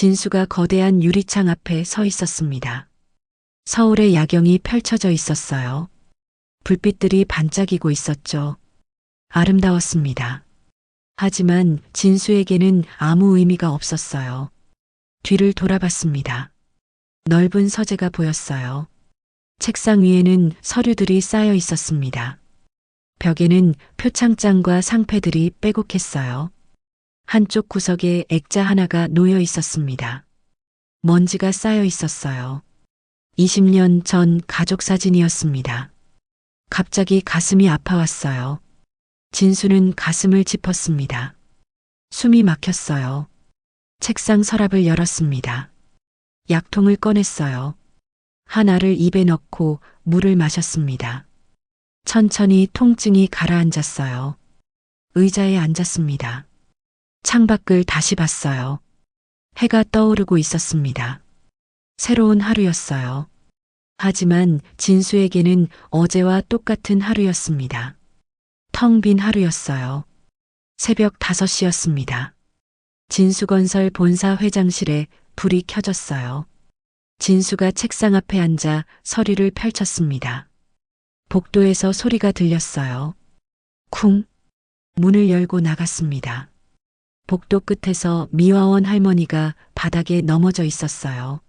진수가 거대한 유리창 앞에 서 있었습니다. 서울의 야경이 펼쳐져 있었어요. 불빛들이 반짝이고 있었죠. 아름다웠습니다. 하지만 진수에게는 아무 의미가 없었어요. 뒤를 돌아봤습니다. 넓은 서재가 보였어요. 책상 위에는 서류들이 쌓여 있었습니다. 벽에는 표창장과 상패들이 빼곡했어요. 한쪽 구석에 액자 하나가 놓여 있었습니다. 먼지가 쌓여 있었어요. 20년 전 가족 사진이었습니다. 갑자기 가슴이 아파왔어요. 진수는 가슴을 짚었습니다. 숨이 막혔어요. 책상 서랍을 열었습니다. 약통을 꺼냈어요. 하나를 입에 넣고 물을 마셨습니다. 천천히 통증이 가라앉았어요. 의자에 앉았습니다. 창밖을 다시 봤어요. 해가 떠오르고 있었습니다. 새로운 하루였어요. 하지만 진수에게는 어제와 똑같은 하루였습니다. 텅 빈 하루였어요. 새벽 5시였습니다. 진수건설 본사 회장실에 불이 켜졌어요. 진수가 책상 앞에 앉아 서류를 펼쳤습니다. 복도에서 소리가 들렸어요. 쿵. 문을 열고 나갔습니다. 복도 끝에서 미화원 할머니가 바닥에 넘어져 있었어요.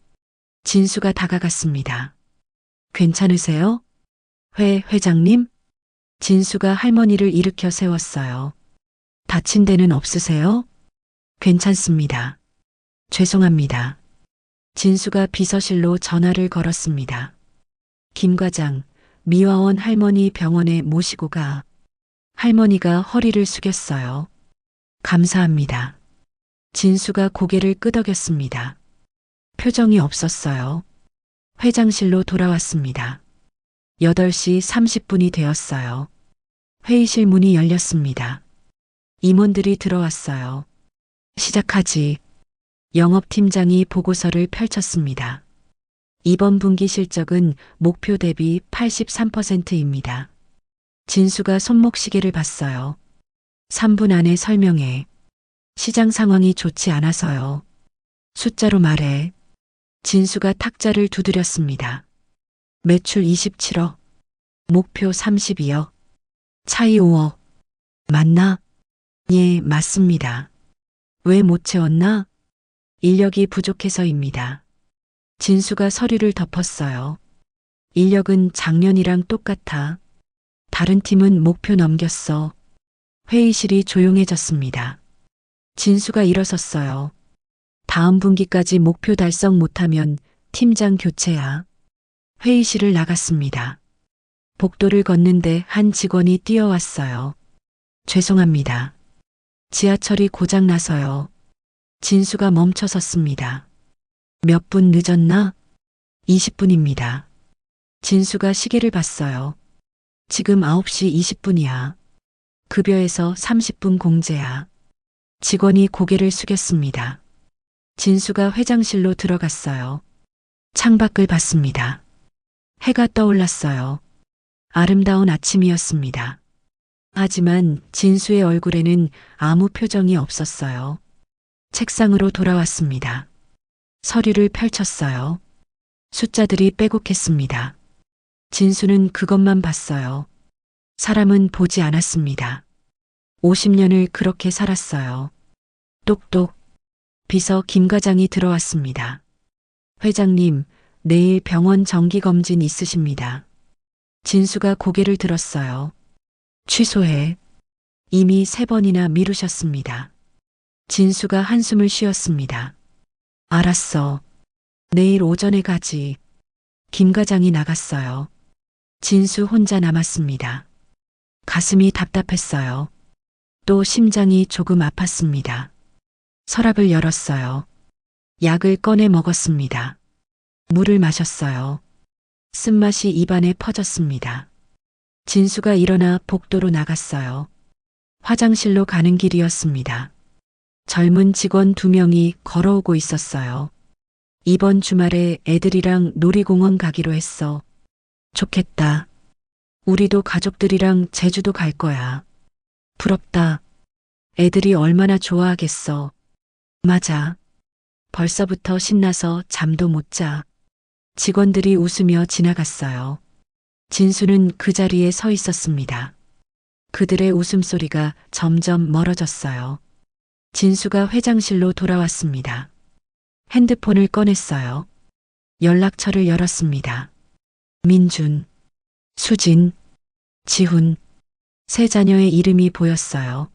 진수가 다가갔습니다. 괜찮으세요? 회장님? 진수가 할머니를 일으켜 세웠어요. 다친 데는 없으세요? 괜찮습니다. 죄송합니다. 진수가 비서실로 전화를 걸었습니다. 김 과장, 미화원 할머니 병원에 모시고 가. 할머니가 허리를 숙였어요. 감사합니다. 진수가 고개를 끄덕였습니다. 표정이 없었어요. 회장실로 돌아왔습니다. 8시 30분이 되었어요. 회의실 문이 열렸습니다. 임원들이 들어왔어요. 시작하지. 영업팀장이 보고서를 펼쳤습니다. 이번 분기 실적은 목표 대비 83%입니다. 진수가 손목시계를 봤어요. 3분 안에 설명해. 시장 상황이 좋지 않아서요. 숫자로 말해. 진수가 탁자를 두드렸습니다. 매출 27억. 목표 32억. 차이 5억. 맞나? 예, 맞습니다. 왜 못 채웠나? 인력이 부족해서입니다. 진수가 서류를 덮었어요. 인력은 작년이랑 똑같아. 다른 팀은 목표 넘겼어. 회의실이 조용해졌습니다. 진수가 일어섰어요. 다음 분기까지 목표 달성 못하면 팀장 교체야. 회의실을 나갔습니다. 복도를 걷는데 한 직원이 뛰어왔어요. 죄송합니다. 지하철이 고장나서요. 진수가 멈춰섰습니다. 몇 분 늦었나? 20분입니다. 진수가 시계를 봤어요. 지금 9시 20분이야. 급여에서 30분 공제야. 직원이 고개를 숙였습니다. 진수가 회장실로 들어갔어요. 창밖을 봤습니다. 해가 떠올랐어요. 아름다운 아침이었습니다. 하지만 진수의 얼굴에는 아무 표정이 없었어요. 책상으로 돌아왔습니다. 서류를 펼쳤어요. 숫자들이 빼곡했습니다. 진수는 그것만 봤어요. 사람은 보지 않았습니다. 50년을 그렇게 살았어요. 똑똑. 비서 김 과장이 들어왔습니다. 회장님, 내일 병원 정기검진 있으십니다. 진수가 고개를 들었어요. 취소해. 이미 3번이나 미루셨습니다. 진수가 한숨을 쉬었습니다. 알았어. 내일 오전에 가지. 김 과장이 나갔어요. 진수 혼자 남았습니다. 가슴이 답답했어요. 또 심장이 조금 아팠습니다. 서랍을 열었어요. 약을 꺼내 먹었습니다. 물을 마셨어요. 쓴맛이 입안에 퍼졌습니다. 진수가 일어나 복도로 나갔어요. 화장실로 가는 길이었습니다. 젊은 직원 2명이 걸어오고 있었어요. 이번 주말에 애들이랑 놀이공원 가기로 했어. 좋겠다. 우리도 가족들이랑 제주도 갈 거야. 부럽다. 애들이 얼마나 좋아하겠어. 맞아. 벌써부터 신나서 잠도 못 자. 직원들이 웃으며 지나갔어요. 진수는 그 자리에 서 있었습니다. 그들의 웃음소리가 점점 멀어졌어요. 진수가 회장실로 돌아왔습니다. 핸드폰을 꺼냈어요. 연락처를 열었습니다. 민준, 수진, 지훈, 세 자녀의 이름이 보였어요.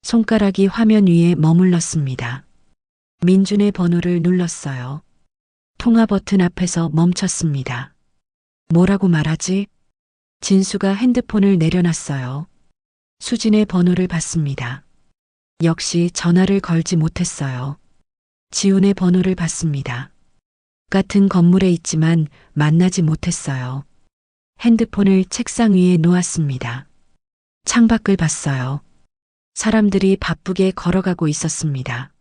손가락이 화면 위에 머물렀습니다. 민준의 번호를 눌렀어요. 통화 버튼 앞에서 멈췄습니다. 뭐라고 말하지? 진수가 핸드폰을 내려놨어요. 수진의 번호를 받습니다. 역시 전화를 걸지 못했어요. 지훈의 번호를 받습니다. 같은 건물에 있지만 만나지 못했어요. 핸드폰을 책상 위에 놓았습니다. 창밖을 봤어요. 사람들이 바쁘게 걸어가고 있었습니다.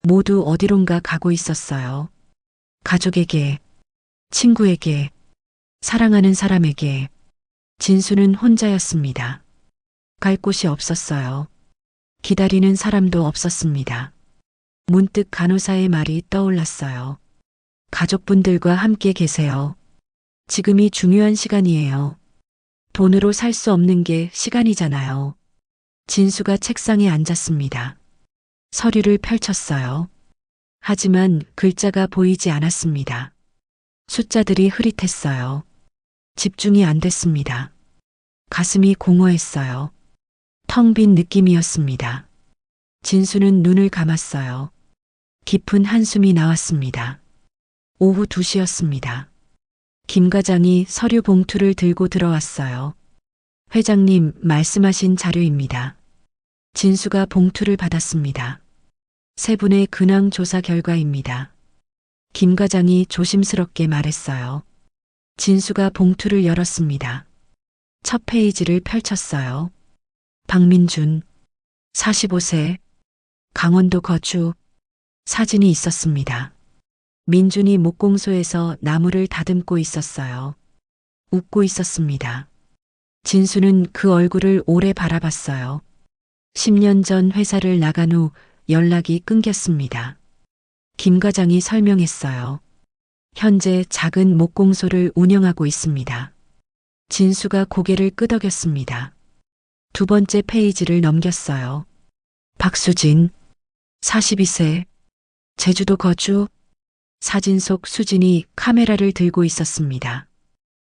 모두 어디론가 가고 있었어요. 가족에게, 친구에게, 사랑하는 사람에게. 진수는 혼자였습니다. 갈 곳이 없었어요. 기다리는 사람도 없었습니다. 문득 간호사의 말이 떠올랐어요. 가족분들과 함께 계세요. 지금이 중요한 시간이에요. 돈으로 살 수 없는 게 시간이잖아요. 진수가 책상에 앉았습니다. 서류를 펼쳤어요. 하지만 글자가 보이지 않았습니다. 숫자들이 흐릿했어요. 집중이 안 됐습니다. 가슴이 공허했어요. 텅 빈 느낌이었습니다. 진수는 눈을 감았어요. 깊은 한숨이 나왔습니다. 오후 2시였습니다. 김 과장이 서류 봉투를 들고 들어왔어요. 회장님 말씀하신 자료입니다. 진수가 봉투를 받았습니다. 세 분의 근황 조사 결과입니다. 김 과장이 조심스럽게 말했어요. 진수가 봉투를 열었습니다. 첫 페이지를 펼쳤어요. 박민준, 45세, 강원도 거주, 사진이 있었습니다. 민준이 목공소에서 나무를 다듬고 있었어요. 웃고 있었습니다. 진수는 그 얼굴을 오래 바라봤어요. 10년 전 회사를 나간 후 연락이 끊겼습니다. 김 과장이 설명했어요. 현재 작은 목공소를 운영하고 있습니다. 진수가 고개를 끄덕였습니다. 두 번째 페이지를 넘겼어요. 박수진, 42세, 제주도 거주. 사진 속 수진이 카메라를 들고 있었습니다.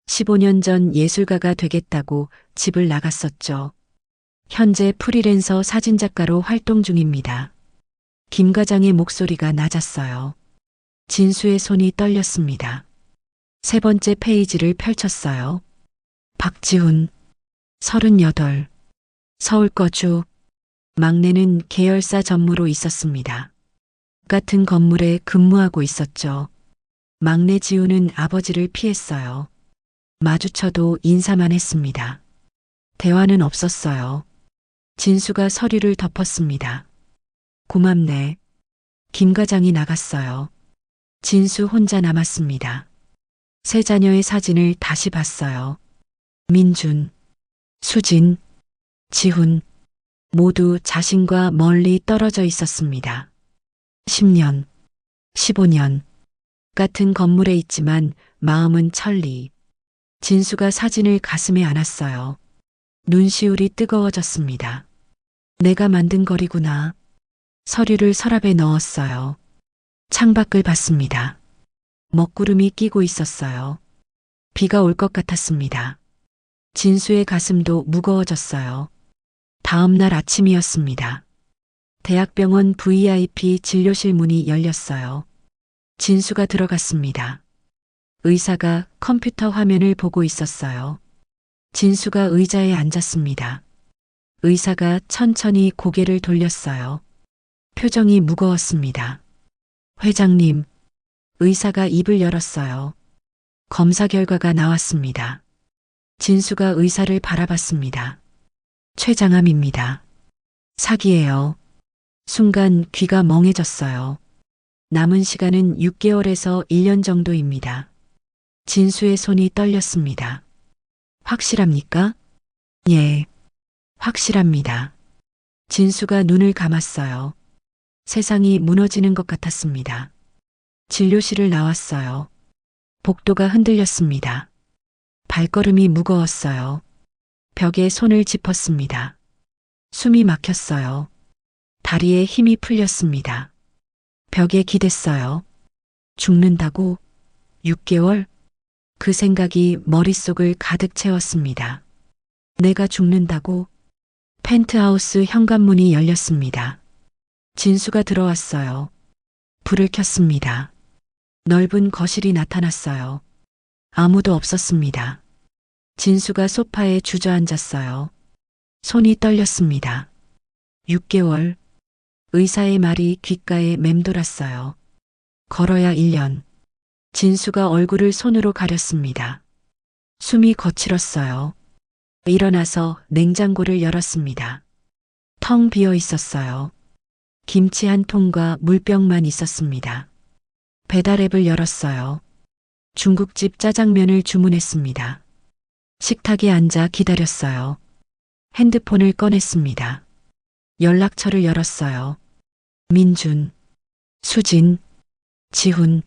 15년 전 예술가가 되겠다고 집을 나갔었죠. 현재 프리랜서 사진작가로 활동 중입니다. 김 과장의 목소리가 낮았어요. 진수의 손이 떨렸습니다. 세 번째 페이지를 펼쳤어요. 박지훈, 38, 서울 거주. 막내는 계열사 전무로 있었습니다. 같은 건물에 근무하고 있었죠. 막내 지훈은 아버지를 피했어요. 마주쳐도 인사만 했습니다. 대화는 없었어요. 진수가 서류를 덮었습니다. 고맙네. 김 과장이 나갔어요. 진수 혼자 남았습니다. 세 자녀의 사진을 다시 봤어요. 민준, 수진, 지훈 모두 자신과 멀리 떨어져 있었습니다. 10년, 15년 같은 건물에 있지만 마음은 천리. 진수가 사진을 가슴에 안았어요. 눈시울이 뜨거워졌습니다. 내가 만든 거리구나. 서류를 서랍에 넣었어요. 창밖을 봤습니다. 먹구름이 끼고 있었어요. 비가 올 것 같았습니다. 진수의 가슴도 무거워졌어요. 다음 날 아침이었습니다. 대학병원 VIP 진료실 문이 열렸어요. 진수가 들어갔습니다. 의사가 컴퓨터 화면을 보고 있었어요. 진수가 의자에 앉았습니다. 의사가 천천히 고개를 돌렸어요. 표정이 무거웠습니다. 회장님, 의사가 입을 열었어요. 검사 결과가 나왔습니다. 진수가 의사를 바라봤습니다. 췌장암입니다. 사기예요. 순간 귀가 멍해졌어요. 남은 시간은 6개월에서 1년 정도입니다. 진수의 손이 떨렸습니다. 확실합니까? 예, 확실합니다. 진수가 눈을 감았어요. 세상이 무너지는 것 같았습니다. 진료실을 나왔어요. 복도가 흔들렸습니다. 발걸음이 무거웠어요. 벽에 손을 짚었습니다. 숨이 막혔어요. 다리에 힘이 풀렸습니다. 벽에 기댔어요. 죽는다고? 6개월? 그 생각이 머릿속을 가득 채웠습니다. 내가 죽는다고? 펜트하우스 현관문이 열렸습니다. 진수가 들어왔어요. 불을 켰습니다. 넓은 거실이 나타났어요. 아무도 없었습니다. 진수가 소파에 주저앉았어요. 손이 떨렸습니다. 6개월. 의사의 말이 귓가에 맴돌았어요. 걸어야 1년. 진수가 얼굴을 손으로 가렸습니다. 숨이 거칠었어요. 일어나서 냉장고를 열었습니다. 텅 비어 있었어요. 김치 한 통과 물병만 있었습니다. 배달앱을 열었어요. 중국집 짜장면을 주문했습니다. 식탁에 앉아 기다렸어요. 핸드폰을 꺼냈습니다. 연락처를 열었어요. 민준, 수진, 지훈,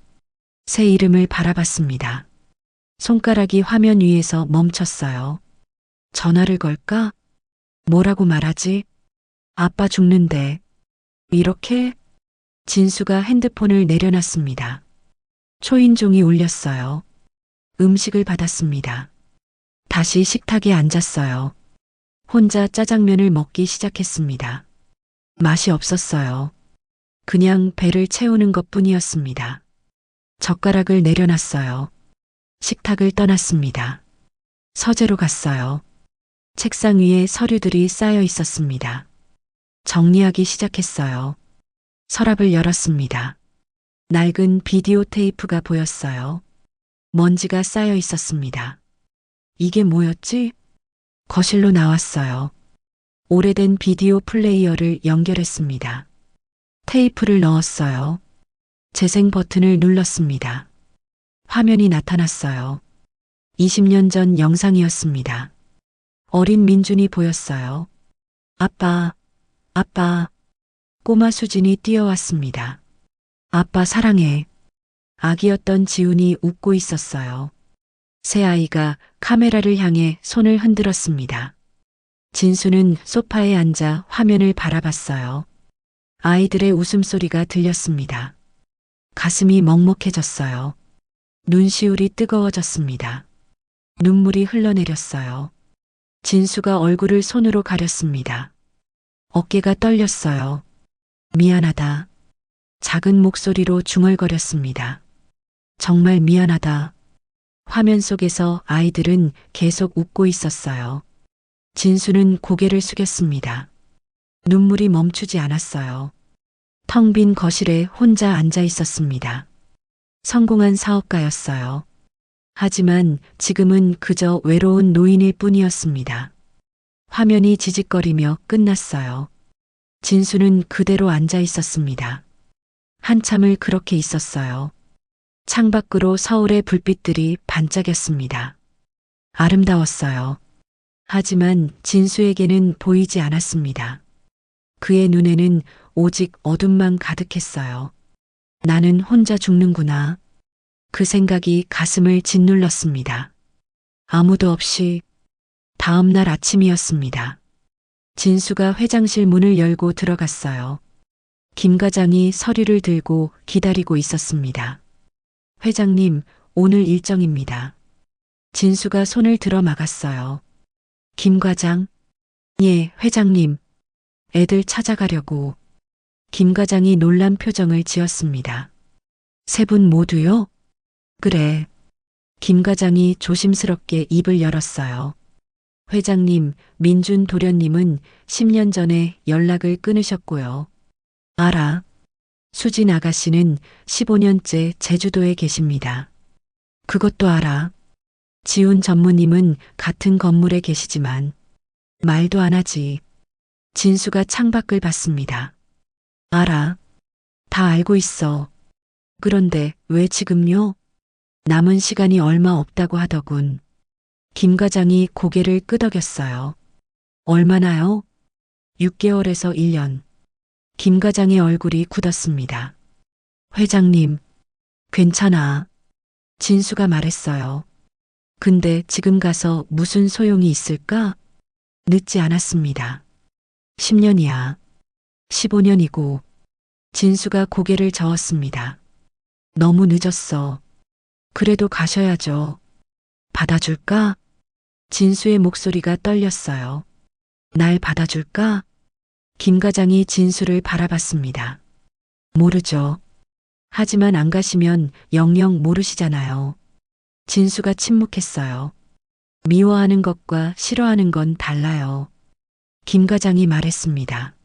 새 이름을 바라봤습니다. 손가락이 화면 위에서 멈췄어요. 전화를 걸까? 뭐라고 말하지? 아빠 죽는데. 이렇게? 진수가 핸드폰을 내려놨습니다. 초인종이 울렸어요. 음식을 받았습니다. 다시 식탁에 앉았어요. 혼자 짜장면을 먹기 시작했습니다. 맛이 없었어요. 그냥 배를 채우는 것뿐이었습니다. 젓가락을 내려놨어요. 식탁을 떠났습니다. 서재로 갔어요. 책상 위에 서류들이 쌓여 있었습니다. 정리하기 시작했어요. 서랍을 열었습니다. 낡은 비디오 테이프가 보였어요. 먼지가 쌓여 있었습니다. 이게 뭐였지? 거실로 나왔어요. 오래된 비디오 플레이어를 연결했습니다. 테이프를 넣었어요. 재생 버튼을 눌렀습니다. 화면이 나타났어요. 20년 전 영상이었습니다. 어린 민준이 보였어요. 아빠, 아빠. 꼬마 수진이 뛰어왔습니다. 아빠 사랑해. 아기였던 지훈이 웃고 있었어요. 새 아이가 카메라를 향해 손을 흔들었습니다. 진수는 소파에 앉아 화면을 바라봤어요. 아이들의 웃음소리가 들렸습니다. 가슴이 먹먹해졌어요. 눈시울이 뜨거워졌습니다. 눈물이 흘러내렸어요. 진수가 얼굴을 손으로 가렸습니다. 어깨가 떨렸어요. 미안하다. 작은 목소리로 중얼거렸습니다. 정말 미안하다. 화면 속에서 아이들은 계속 웃고 있었어요. 진수는 고개를 숙였습니다. 눈물이 멈추지 않았어요. 텅 빈 거실에 혼자 앉아 있었습니다. 성공한 사업가였어요. 하지만 지금은 그저 외로운 노인일 뿐이었습니다. 화면이 지직거리며 끝났어요. 진수는 그대로 앉아 있었습니다. 한참을 그렇게 있었어요. 창밖으로 서울의 불빛들이 반짝였습니다. 아름다웠어요. 하지만 진수에게는 보이지 않았습니다. 그의 눈에는 오직 어둠만 가득했어요. 나는 혼자 죽는구나. 그 생각이 가슴을 짓눌렀습니다. 아무도 없이 다음 날 아침이었습니다. 진수가 회장실 문을 열고 들어갔어요. 김 과장이 서류를 들고 기다리고 있었습니다. 회장님, 오늘 일정입니다. 진수가 손을 들어 막았어요. 김 과장? 예, 회장님. 애들 찾아가려고. 김 과장이 놀란 표정을 지었습니다. 세 분 모두요? 그래. 김 과장이 조심스럽게 입을 열었어요. 회장님, 민준 도련님은 10년 전에 연락을 끊으셨고요. 알아. 수진 아가씨는 15년째 제주도에 계십니다. 그것도 알아. 지훈 전무님은 같은 건물에 계시지만 말도 안 하지. 진수가 창밖을 봤습니다. 알아. 다 알고 있어. 그런데 왜 지금요? 남은 시간이 얼마 없다고 하더군. 김 과장이 고개를 끄덕였어요. 얼마나요? 6개월에서 1년. 김 과장의 얼굴이 굳었습니다. 회장님, 괜찮아. 진수가 말했어요. 근데 지금 가서 무슨 소용이 있을까? 늦지 않았습니다. 10년이야. 15년이고. 진수가 고개를 저었습니다. 너무 늦었어. 그래도 가셔야죠. 받아줄까? 진수의 목소리가 떨렸어요. 날 받아줄까? 김 과장이 진수를 바라봤습니다. 모르죠. 하지만 안 가시면 영영 모르시잖아요. 진수가 침묵했어요. 미워하는 것과 싫어하는 건 달라요. 김 과장이 말했습니다.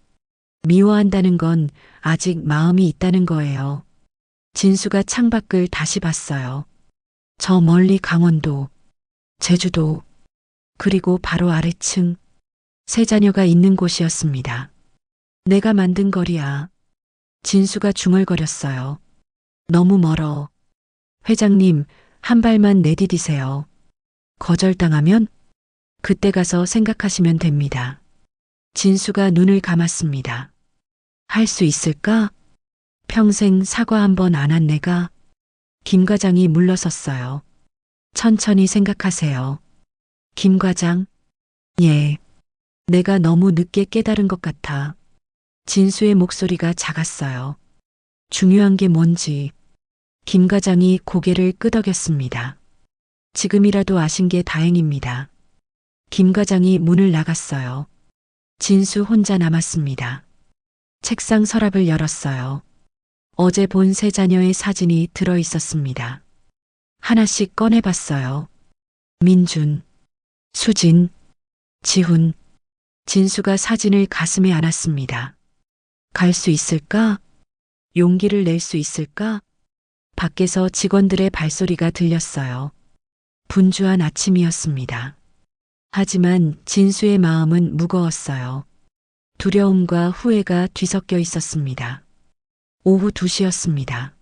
미워한다는 건 아직 마음이 있다는 거예요. 진수가 창밖을 다시 봤어요. 저 멀리 강원도, 제주도, 그리고 바로 아래층, 세 자녀가 있는 곳이었습니다. 내가 만든 거리야. 진수가 중얼거렸어요. 너무 멀어. 회장님, 한 발만 내디디세요. 거절당하면 그때 가서 생각하시면 됩니다. 진수가 눈을 감았습니다. 할 수 있을까? 평생 사과 한 번 안 한 내가. 김 과장이 물러섰어요. 천천히 생각하세요. 김 과장? 예. 내가 너무 늦게 깨달은 것 같아. 진수의 목소리가 작았어요. 중요한 게 뭔지. 김 과장이 고개를 끄덕였습니다. 지금이라도 아신 게 다행입니다. 김 과장이 문을 나갔어요. 진수 혼자 남았습니다. 책상 서랍을 열었어요. 어제 본 세 자녀의 사진이 들어 있었습니다. 하나씩 꺼내봤어요. 민준, 수진, 지훈. 진수가 사진을 가슴에 안았습니다. 갈 수 있을까? 용기를 낼 수 있을까? 밖에서 직원들의 발소리가 들렸어요. 분주한 아침이었습니다. 하지만 진수의 마음은 무거웠어요. 두려움과 후회가 뒤섞여 있었습니다. 오후 2시였습니다.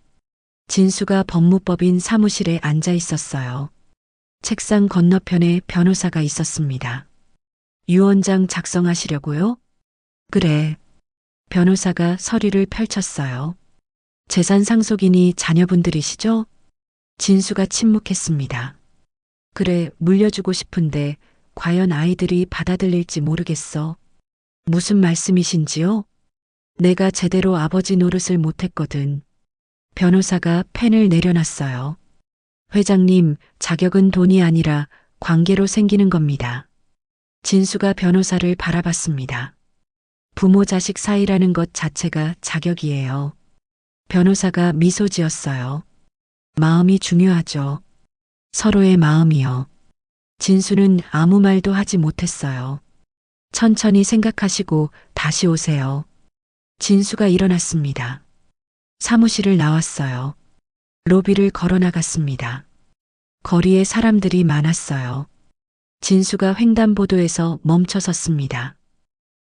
진수가 법무법인 사무실에 앉아 있었어요. 책상 건너편에 변호사가 있었습니다. 유언장 작성하시려고요? 그래. 변호사가 서류를 펼쳤어요. 재산 상속인이 자녀분들이시죠? 진수가 침묵했습니다. 그래, 물려주고 싶은데 과연 아이들이 받아들일지 모르겠어. 무슨 말씀이신지요? 내가 제대로 아버지 노릇을 못했거든. 변호사가 펜을 내려놨어요. 회장님, 자격은 돈이 아니라 관계로 생기는 겁니다. 진수가 변호사를 바라봤습니다. 부모 자식 사이라는 것 자체가 자격이에요. 변호사가 미소 지었어요. 마음이 중요하죠. 서로의 마음이요. 진수는 아무 말도 하지 못했어요. 천천히 생각하시고 다시 오세요. 진수가 일어났습니다. 사무실을 나왔어요. 로비를 걸어 나갔습니다. 거리에 사람들이 많았어요. 진수가 횡단보도에서 멈춰 섰습니다.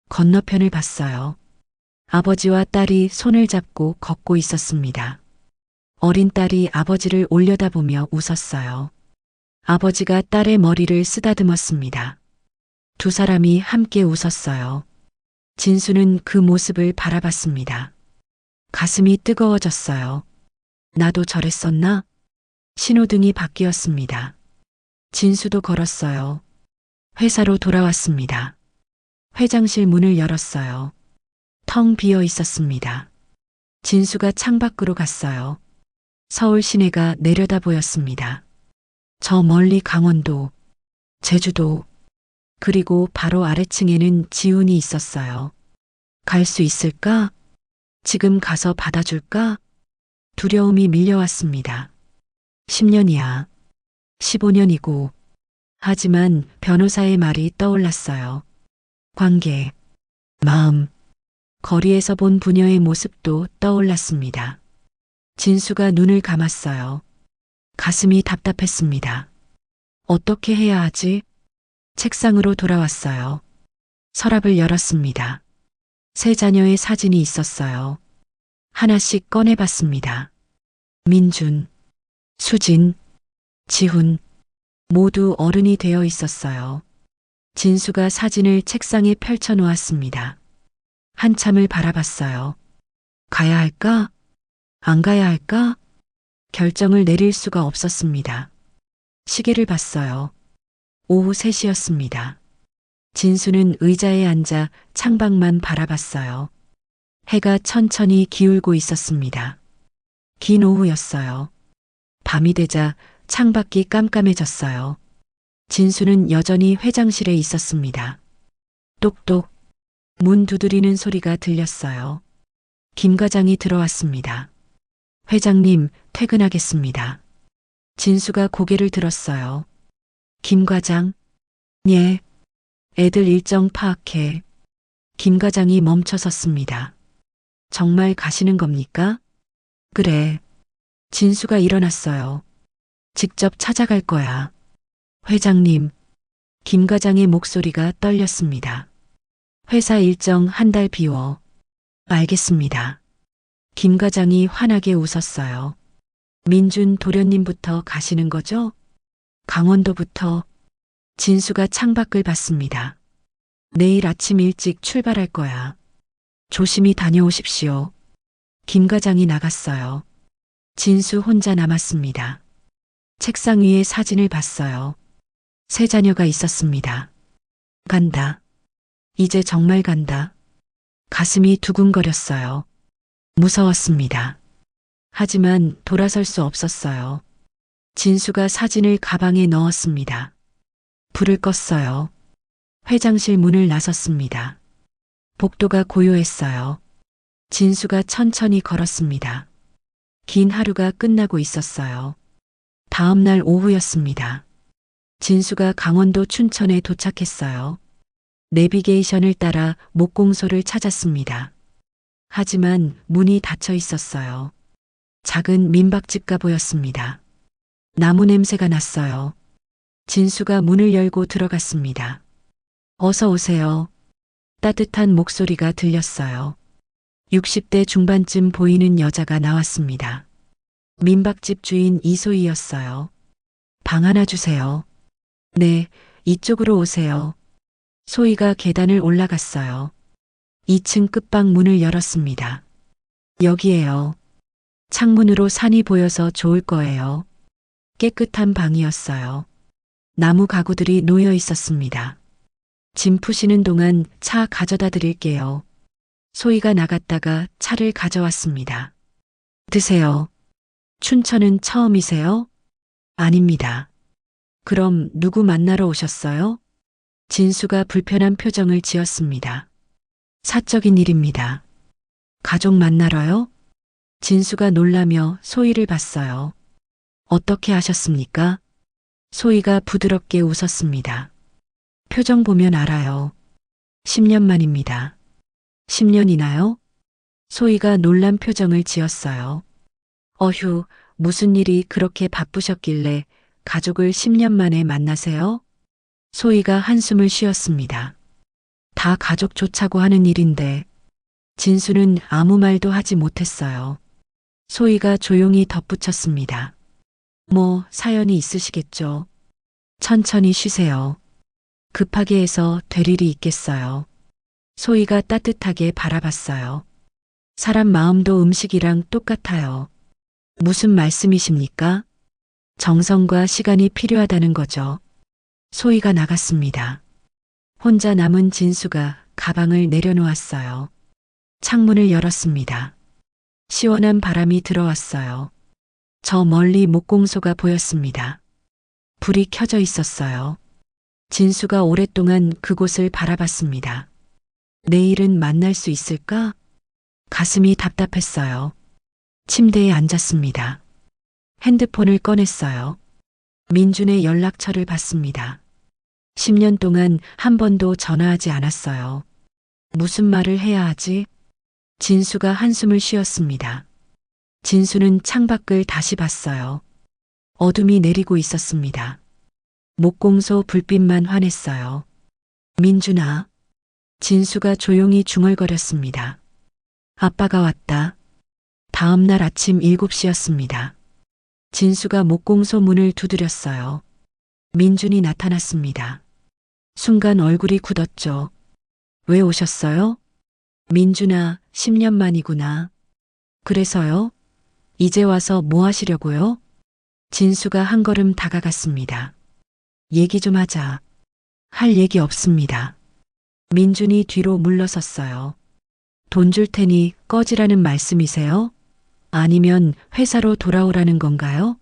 건너편을 봤어요. 아버지와 딸이 손을 잡고 걷고 있었습니다. 어린 딸이 아버지를 올려다보며 웃었어요. 아버지가 딸의 머리를 쓰다듬었습니다. 두 사람이 함께 웃었어요. 진수는 그 모습을 바라봤습니다. 가슴이 뜨거워졌어요. 나도 저랬었나? 신호등이 바뀌었습니다. 진수도 걸었어요. 회사로 돌아왔습니다. 회장실 문을 열었어요. 텅 비어 있었습니다. 진수가 창밖으로 갔어요. 서울 시내가 내려다 보였습니다. 저 멀리 강원도, 제주도, 그리고 바로 아래층에는 지훈이 있었어요. 갈 수 있을까? 지금 가서 받아줄까? 두려움이 밀려왔습니다. 10년이야. 15년이고. 하지만 변호사의 말이 떠올랐어요. 관계, 마음, 거리에서 본 부녀의 모습도 떠올랐습니다. 진수가 눈을 감았어요. 가슴이 답답했습니다. 어떻게 해야 하지? 책상으로 돌아왔어요. 서랍을 열었습니다. 세 자녀의 사진이 있었어요. 하나씩 꺼내봤습니다. 민준, 수진, 지훈, 모두 어른이 되어 있었어요. 진수가 사진을 책상에 펼쳐 놓았습니다. 한참을 바라봤어요. 가야 할까? 안 가야 할까? 결정을 내릴 수가 없었습니다. 시계를 봤어요. 오후 3시였습니다. 진수는 의자에 앉아 창밖만 바라봤어요. 해가 천천히 기울고 있었습니다. 긴 오후였어요. 밤이 되자 창밖이 깜깜해졌어요. 진수는 여전히 회장실에 있었습니다. 똑똑 문 두드리는 소리가 들렸어요. 김 과장이 들어왔습니다. 회장님, 퇴근하겠습니다. 진수가 고개를 들었어요. 김 과장? 예. 애들 일정 파악해. 김 과장이 멈춰 섰습니다. 정말 가시는 겁니까? 그래. 진수가 일어났어요. 직접 찾아갈 거야. 회장님. 김 과장의 목소리가 떨렸습니다. 회사 일정 한 달 비워. 알겠습니다. 김 과장이 환하게 웃었어요. 민준 도련님부터 가시는 거죠? 강원도부터. 진수가 창밖을 봤습니다. 내일 아침 일찍 출발할 거야. 조심히 다녀오십시오. 김 과장이 나갔어요. 진수 혼자 남았습니다. 책상 위에 사진을 봤어요. 세 자녀가 있었습니다. 간다. 이제 정말 간다. 가슴이 두근거렸어요. 무서웠습니다. 하지만 돌아설 수 없었어요. 진수가 사진을 가방에 넣었습니다. 불을 껐어요. 회장실 문을 나섰습니다. 복도가 고요했어요. 진수가 천천히 걸었습니다. 긴 하루가 끝나고 있었어요. 다음 날 오후였습니다. 진수가 강원도 춘천에 도착했어요. 내비게이션을 따라 목공소를 찾았습니다. 하지만 문이 닫혀 있었어요. 작은 민박집가 보였습니다. 나무 냄새가 났어요. 진수가 문을 열고 들어갔습니다. 어서 오세요. 따뜻한 목소리가 들렸어요. 60대 중반쯤 보이는 여자가 나왔습니다. 민박집 주인 이소희였어요. 방 하나 주세요. 네, 이쪽으로 오세요. 소희가 계단을 올라갔어요. 2층 끝방 문을 열었습니다. 여기에요. 창문으로 산이 보여서 좋을 거예요. 깨끗한 방이었어요. 나무 가구들이 놓여 있었습니다. 짐 푸시는 동안 차 가져다 드릴게요. 소희가 나갔다가 차를 가져왔습니다. 드세요. 춘천은 처음이세요? 아닙니다. 그럼 누구 만나러 오셨어요? 진수가 불편한 표정을 지었습니다. 사적인 일입니다. 가족 만나러요? 진수가 놀라며 소희를 봤어요. 어떻게 하셨습니까? 소희가 부드럽게 웃었습니다. 표정 보면 알아요. 10년 만입니다. 10년이나요? 소희가 놀란 표정을 지었어요. 어휴, 무슨 일이 그렇게 바쁘셨길래 가족을 10년 만에 만나세요? 소희가 한숨을 쉬었습니다. 다 가족 좋자고 하는 일인데. 진수는 아무 말도 하지 못했어요. 소희가 조용히 덧붙였습니다. 뭐 사연이 있으시겠죠. 천천히 쉬세요. 급하게 해서 될 일이 있겠어요. 소희가 따뜻하게 바라봤어요. 사람 마음도 음식이랑 똑같아요. 무슨 말씀이십니까? 정성과 시간이 필요하다는 거죠. 소희가 나갔습니다. 혼자 남은 진수가 가방을 내려놓았어요. 창문을 열었습니다. 시원한 바람이 들어왔어요. 저 멀리 목공소가 보였습니다. 불이 켜져 있었어요. 진수가 오랫동안 그곳을 바라봤습니다. 내일은 만날 수 있을까? 가슴이 답답했어요. 침대에 앉았습니다. 핸드폰을 꺼냈어요. 민준의 연락처를 봤습니다. 10년 동안 한 번도 전화하지 않았어요. 무슨 말을 해야 하지? 진수가 한숨을 쉬었습니다. 진수는 창밖을 다시 봤어요. 어둠이 내리고 있었습니다. 목공소 불빛만 환했어요. 민준아. 진수가 조용히 중얼거렸습니다. 아빠가 왔다. 다음 날 아침 7시였습니다. 진수가 목공소 문을 두드렸어요. 민준이 나타났습니다. 순간 얼굴이 굳었죠. 왜 오셨어요? 민준아, 10년 만이구나. 그래서요? 이제 와서 뭐 하시려고요? 진수가 한 걸음 다가갔습니다. 얘기 좀 하자. 할 얘기 없습니다. 민준이 뒤로 물러섰어요. 돈 줄 테니 꺼지라는 말씀이세요? 아니면 회사로 돌아오라는 건가요?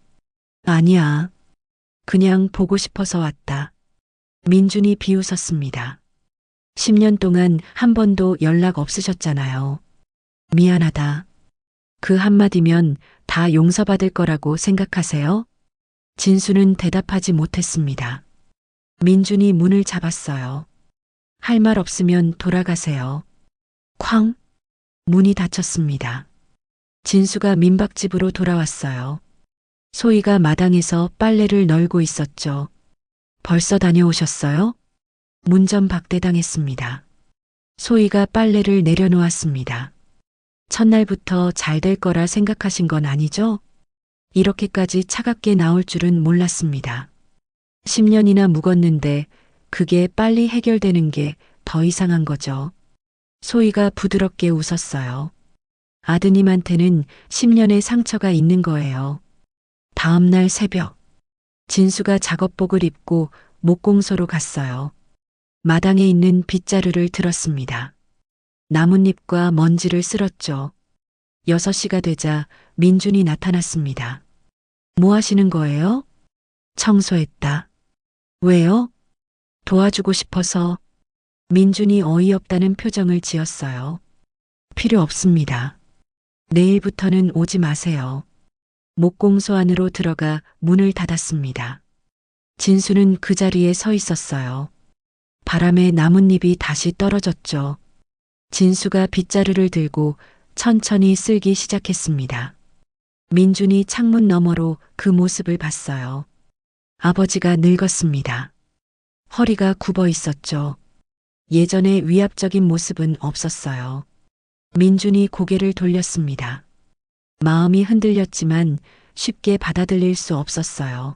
아니야. 그냥 보고 싶어서 왔다. 민준이 비웃었습니다. 10년 동안 한 번도 연락 없으셨잖아요. 미안하다. 그 한마디면 다 용서받을 거라고 생각하세요? 진수는 대답하지 못했습니다. 민준이 문을 잡았어요. 할 말 없으면 돌아가세요. 쾅! 문이 닫혔습니다. 진수가 민박집으로 돌아왔어요. 소희가 마당에서 빨래를 널고 있었죠. 벌써 다녀오셨어요? 문전박대당했습니다. 소희가 빨래를 내려놓았습니다. 첫날부터 잘 될 거라 생각하신 건 아니죠? 이렇게까지 차갑게 나올 줄은 몰랐습니다. 10년이나 묵었는데 그게 빨리 해결되는 게 더 이상한 거죠. 소희가 부드럽게 웃었어요. 아드님한테는 10년의 상처가 있는 거예요. 다음 날 새벽, 진수가 작업복을 입고 목공소로 갔어요. 마당에 있는 빗자루를 들었습니다. 나뭇잎과 먼지를 쓸었죠. 6시가 되자 민준이 나타났습니다. 뭐 하시는 거예요? 청소했다. 왜요? 도와주고 싶어서. 민준이 어이없다는 표정을 지었어요. 필요 없습니다. 내일부터는 오지 마세요. 목공소 안으로 들어가 문을 닫았습니다. 진수는 그 자리에 서 있었어요. 바람에 나뭇잎이 다시 떨어졌죠. 진수가 빗자루를 들고 천천히 쓸기 시작했습니다. 민준이 창문 너머로 그 모습을 봤어요. 아버지가 늙었습니다. 허리가 굽어 있었죠. 예전의 위압적인 모습은 없었어요. 민준이 고개를 돌렸습니다. 마음이 흔들렸지만 쉽게 받아들일 수 없었어요.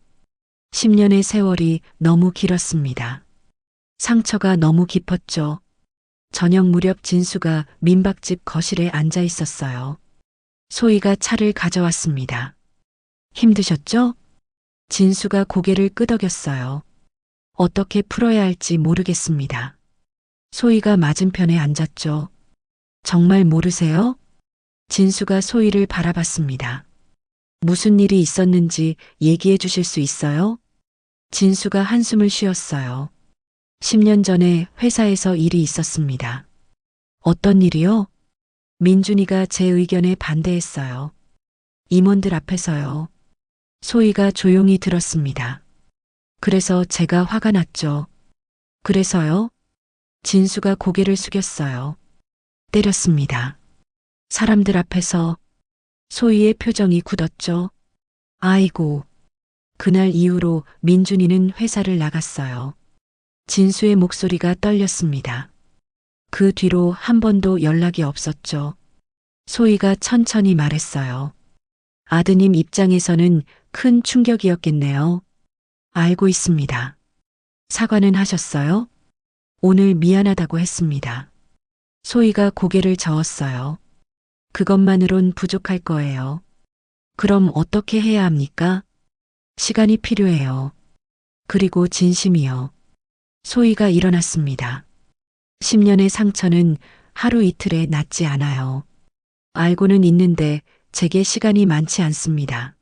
10년의 세월이 너무 길었습니다. 상처가 너무 깊었죠. 저녁 무렵 진수가 민박집 거실에 앉아 있었어요. 소희가 차를 가져왔습니다. 힘드셨죠? 진수가 고개를 끄덕였어요. 어떻게 풀어야 할지 모르겠습니다. 소희가 맞은편에 앉았죠. 정말 모르세요? 진수가 소희를 바라봤습니다. 무슨 일이 있었는지 얘기해 주실 수 있어요? 진수가 한숨을 쉬었어요. 10년 전에 회사에서 일이 있었습니다. 어떤 일이요? 민준이가 제 의견에 반대했어요. 임원들 앞에서요. 소희가 조용히 들었습니다. 그래서 제가 화가 났죠. 그래서요? 진수가 고개를 숙였어요. 때렸습니다. 사람들 앞에서. 소희의 표정이 굳었죠. 아이고. 그날 이후로 민준이는 회사를 나갔어요. 진수의 목소리가 떨렸습니다. 그 뒤로 한 번도 연락이 없었죠. 소희가 천천히 말했어요. 아드님 입장에서는 큰 충격이었겠네요. 알고 있습니다. 사과는 하셨어요? 오늘 미안하다고 했습니다. 소희가 고개를 저었어요. 그것만으론 부족할 거예요. 그럼 어떻게 해야 합니까? 시간이 필요해요. 그리고 진심이요. 소희가 일어났습니다. 10년의 상처는 하루 이틀에 낫지 않아요. 알고는 있는데 제게 시간이 많지 않습니다.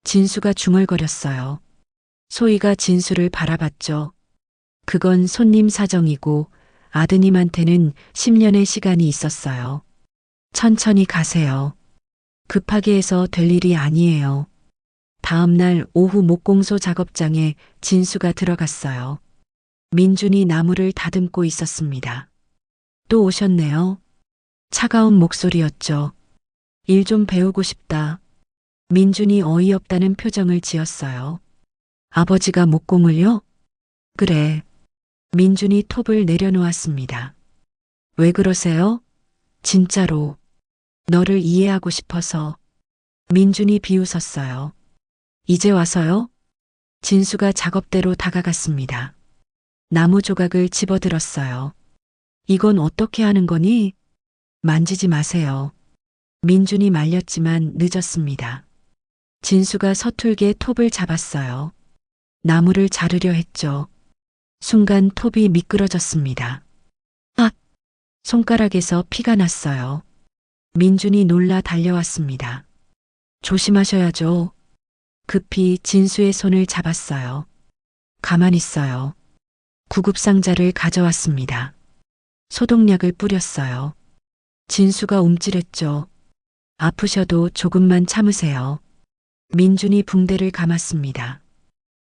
진수가 중얼거렸어요. 소희가 진수를 바라봤죠. 그건 손님 사정이고 아드님한테는 10년의 시간이 있었어요. 천천히 가세요. 급하게 해서 될 일이 아니에요. 다음 날 오후 목공소 작업장에 진수가 들어갔어요. 민준이 나무를 다듬고 있었습니다. 또 오셨네요. 차가운 목소리였죠. 일 좀 배우고 싶다. 민준이 어이없다는 표정을 지었어요. 아버지가 목공을요? 그래. 민준이 톱을 내려놓았습니다. 왜 그러세요? 진짜로. 너를 이해하고 싶어서. 민준이 비웃었어요. 이제 와서요? 진수가 작업대로 다가갔습니다. 나무 조각을 집어들었어요. 이건 어떻게 하는 거니? 만지지 마세요. 민준이 말렸지만 늦었습니다. 진수가 서툴게 톱을 잡았어요. 나무를 자르려 했죠. 순간 톱이 미끄러졌습니다. 아! 손가락에서 피가 났어요. 민준이 놀라 달려왔습니다. 조심하셔야죠. 급히 진수의 손을 잡았어요. 가만히 있어요. 구급상자를 가져왔습니다. 소독약을 뿌렸어요. 진수가 움찔했죠. 아프셔도 조금만 참으세요. 민준이 붕대를 감았습니다.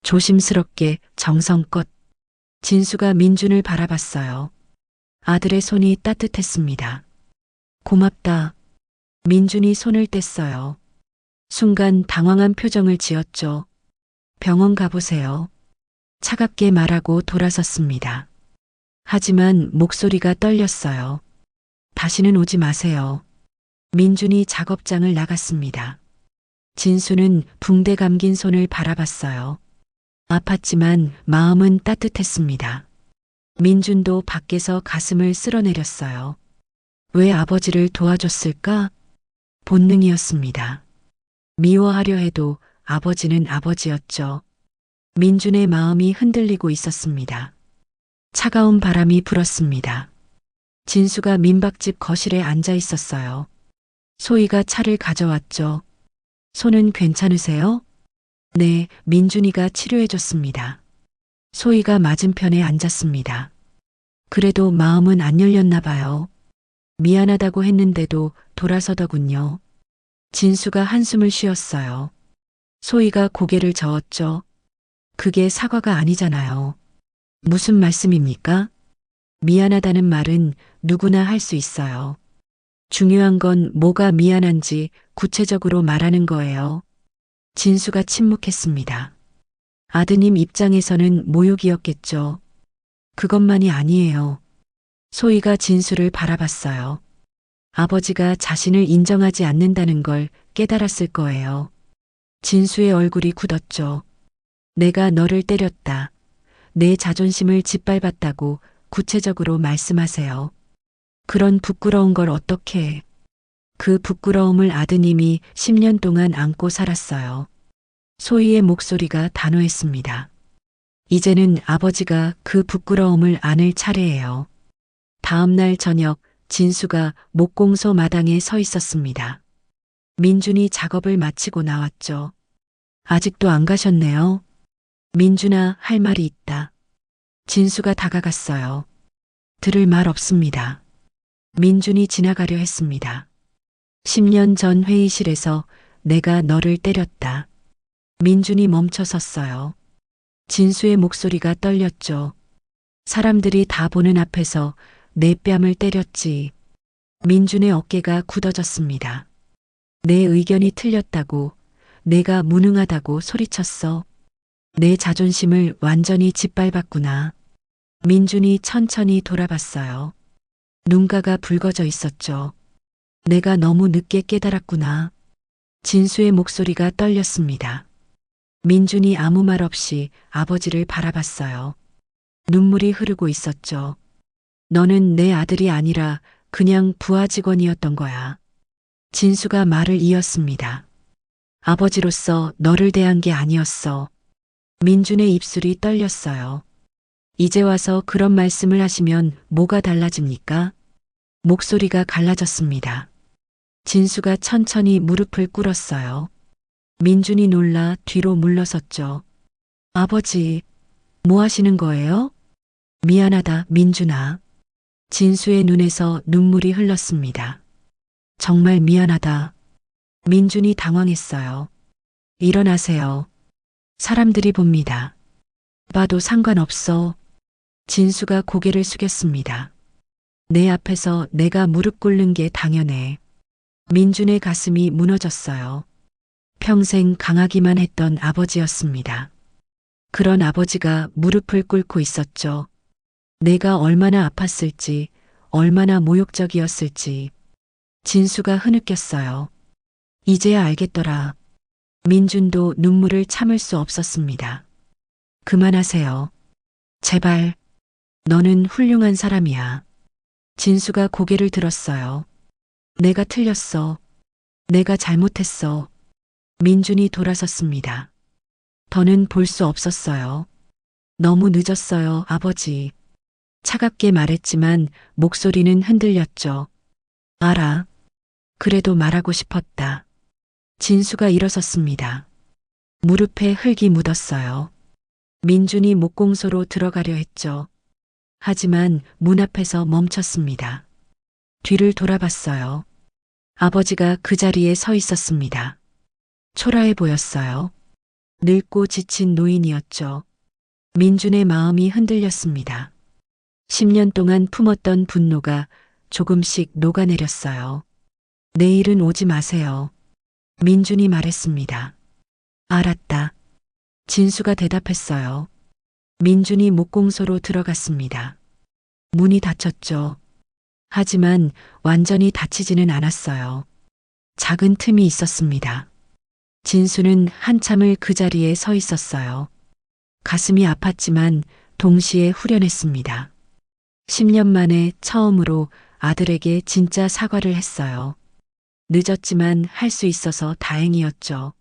조심스럽게 정성껏. 진수가 민준을 바라봤어요. 아들의 손이 따뜻했습니다. 고맙다. 민준이 손을 뗐어요. 순간 당황한 표정을 지었죠. 병원 가보세요. 차갑게 말하고 돌아섰습니다. 하지만 목소리가 떨렸어요. 다시는 오지 마세요. 민준이 작업장을 나갔습니다. 진수는 붕대 감긴 손을 바라봤어요. 아팠지만 마음은 따뜻했습니다. 민준도 밖에서 가슴을 쓸어내렸어요. 왜 아버지를 도와줬을까? 본능이었습니다. 미워하려 해도 아버지는 아버지였죠. 민준의 마음이 흔들리고 있었습니다. 차가운 바람이 불었습니다. 진수가 민박집 거실에 앉아 있었어요. 소희가 차를 가져왔죠. 손은 괜찮으세요? 네, 민준이가 치료해줬습니다. 소희가 맞은편에 앉았습니다. 그래도 마음은 안 열렸나 봐요. 미안하다고 했는데도 돌아서더군요. 진수가 한숨을 쉬었어요. 소희가 고개를 저었죠. 그게 사과가 아니잖아요. 무슨 말씀입니까? 미안하다는 말은 누구나 할 수 있어요. 중요한 건 뭐가 미안한지 구체적으로 말하는 거예요. 진수가 침묵했습니다. 아드님 입장에서는 모욕이었겠죠. 그것만이 아니에요. 소희가 진수를 바라봤어요. 아버지가 자신을 인정하지 않는다는 걸 깨달았을 거예요. 진수의 얼굴이 굳었죠. 내가 너를 때렸다. 내 자존심을 짓밟았다고 구체적으로 말씀하세요. 그런 부끄러운 걸 어떻게 해. 그 부끄러움을 아드님이 10년 동안 안고 살았어요. 소희의 목소리가 단호했습니다. 이제는 아버지가 그 부끄러움을 안을 차례예요. 다음 날 저녁 진수가 목공소 마당에 서 있었습니다. 민준이 작업을 마치고 나왔죠. 아직도 안 가셨네요. 민준아, 할 말이 있다. 진수가 다가갔어요. 들을 말 없습니다. 민준이 지나가려 했습니다. 10년 전 회의실에서 내가 너를 때렸다. 민준이 멈춰 섰어요. 진수의 목소리가 떨렸죠. 사람들이 다 보는 앞에서 내 뺨을 때렸지. 민준의 어깨가 굳어졌습니다. 내 의견이 틀렸다고, 내가 무능하다고 소리쳤어. 내 자존심을 완전히 짓밟았구나. 민준이 천천히 돌아봤어요. 눈가가 붉어져 있었죠. 내가 너무 늦게 깨달았구나. 진수의 목소리가 떨렸습니다. 민준이 아무 말 없이 아버지를 바라봤어요. 눈물이 흐르고 있었죠. 너는 내 아들이 아니라 그냥 부하 직원이었던 거야. 진수가 말을 이었습니다. 아버지로서 너를 대한 게 아니었어. 민준의 입술이 떨렸어요. 이제 와서 그런 말씀을 하시면 뭐가 달라집니까? 목소리가 갈라졌습니다. 진수가 천천히 무릎을 꿇었어요. 민준이 놀라 뒤로 물러섰죠. 아버지, 뭐 하시는 거예요? 미안하다, 민준아. 진수의 눈에서 눈물이 흘렀습니다. 정말 미안하다. 민준이 당황했어요. 일어나세요. 사람들이 봅니다. 봐도 상관없어. 진수가 고개를 숙였습니다. 내 앞에서 내가 무릎 꿇는 게 당연해. 민준의 가슴이 무너졌어요. 평생 강하기만 했던 아버지였습니다. 그런 아버지가 무릎을 꿇고 있었죠. 내가 얼마나 아팠을지, 얼마나 모욕적이었을지. 진수가 흐느꼈어요. 이제야 알겠더라. 민준도 눈물을 참을 수 없었습니다. 그만하세요. 제발. 너는 훌륭한 사람이야. 진수가 고개를 들었어요. 내가 틀렸어. 내가 잘못했어. 민준이 돌아섰습니다. 더는 볼 수 없었어요. 너무 늦었어요, 아버지. 차갑게 말했지만 목소리는 흔들렸죠. 알아. 그래도 말하고 싶었다. 진수가 일어섰습니다. 무릎에 흙이 묻었어요. 민준이 목공소로 들어가려 했죠. 하지만 문 앞에서 멈췄습니다. 뒤를 돌아봤어요. 아버지가 그 자리에 서 있었습니다. 초라해 보였어요. 늙고 지친 노인이었죠. 민준의 마음이 흔들렸습니다. 10년 동안 품었던 분노가 조금씩 녹아내렸어요. 내일은 오지 마세요. 민준이 말했습니다. 알았다. 진수가 대답했어요. 민준이 목공소로 들어갔습니다. 문이 닫혔죠. 하지만 완전히 닫히지는 않았어요. 작은 틈이 있었습니다. 진수는 한참을 그 자리에 서 있었어요. 가슴이 아팠지만 동시에 후련했습니다. 10년 만에 처음으로 아들에게 진짜 사과를 했어요. 늦었지만 할 수 있어서 다행이었죠.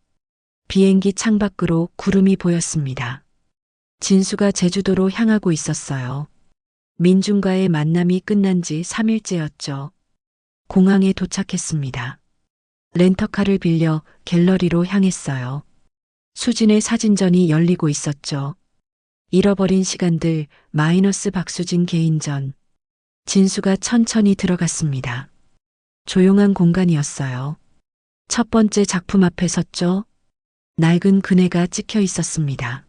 비행기 창밖으로 구름이 보였습니다. 진수가 제주도로 향하고 있었어요. 민준과의 만남이 끝난 지 3일째였죠. 공항에 도착했습니다. 렌터카를 빌려 갤러리로 향했어요. 수진의 사진전이 열리고 있었죠. 잃어버린 시간들 마이너스 박수진 개인전. 진수가 천천히 들어갔습니다. 조용한 공간이었어요. 첫 번째 작품 앞에 섰죠. 낡은 그네가 찍혀 있었습니다.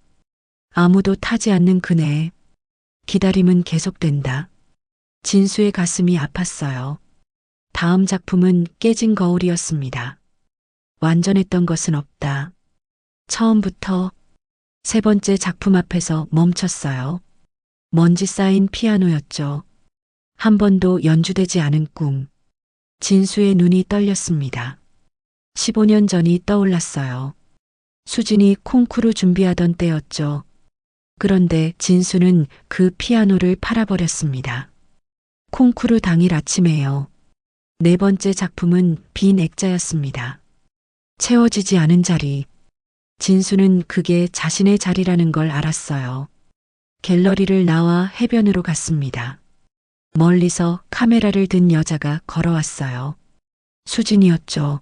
아무도 타지 않는 그네. 기다림은 계속된다. 진수의 가슴이 아팠어요. 다음 작품은 깨진 거울이었습니다. 완전했던 것은 없다. 처음부터 세 번째 작품 앞에서 멈췄어요. 먼지 쌓인 피아노였죠. 한 번도 연주되지 않은 꿈. 진수의 눈이 떨렸습니다. 15년 전이 떠올랐어요. 수진이 콩쿠르 준비하던 때였죠. 그런데 진수는 그 피아노를 팔아버렸습니다. 콩쿠르 당일 아침에요. 네 번째 작품은 빈 액자였습니다. 채워지지 않은 자리. 진수는 그게 자신의 자리라는 걸 알았어요. 갤러리를 나와 해변으로 갔습니다. 멀리서 카메라를 든 여자가 걸어왔어요. 수진이었죠.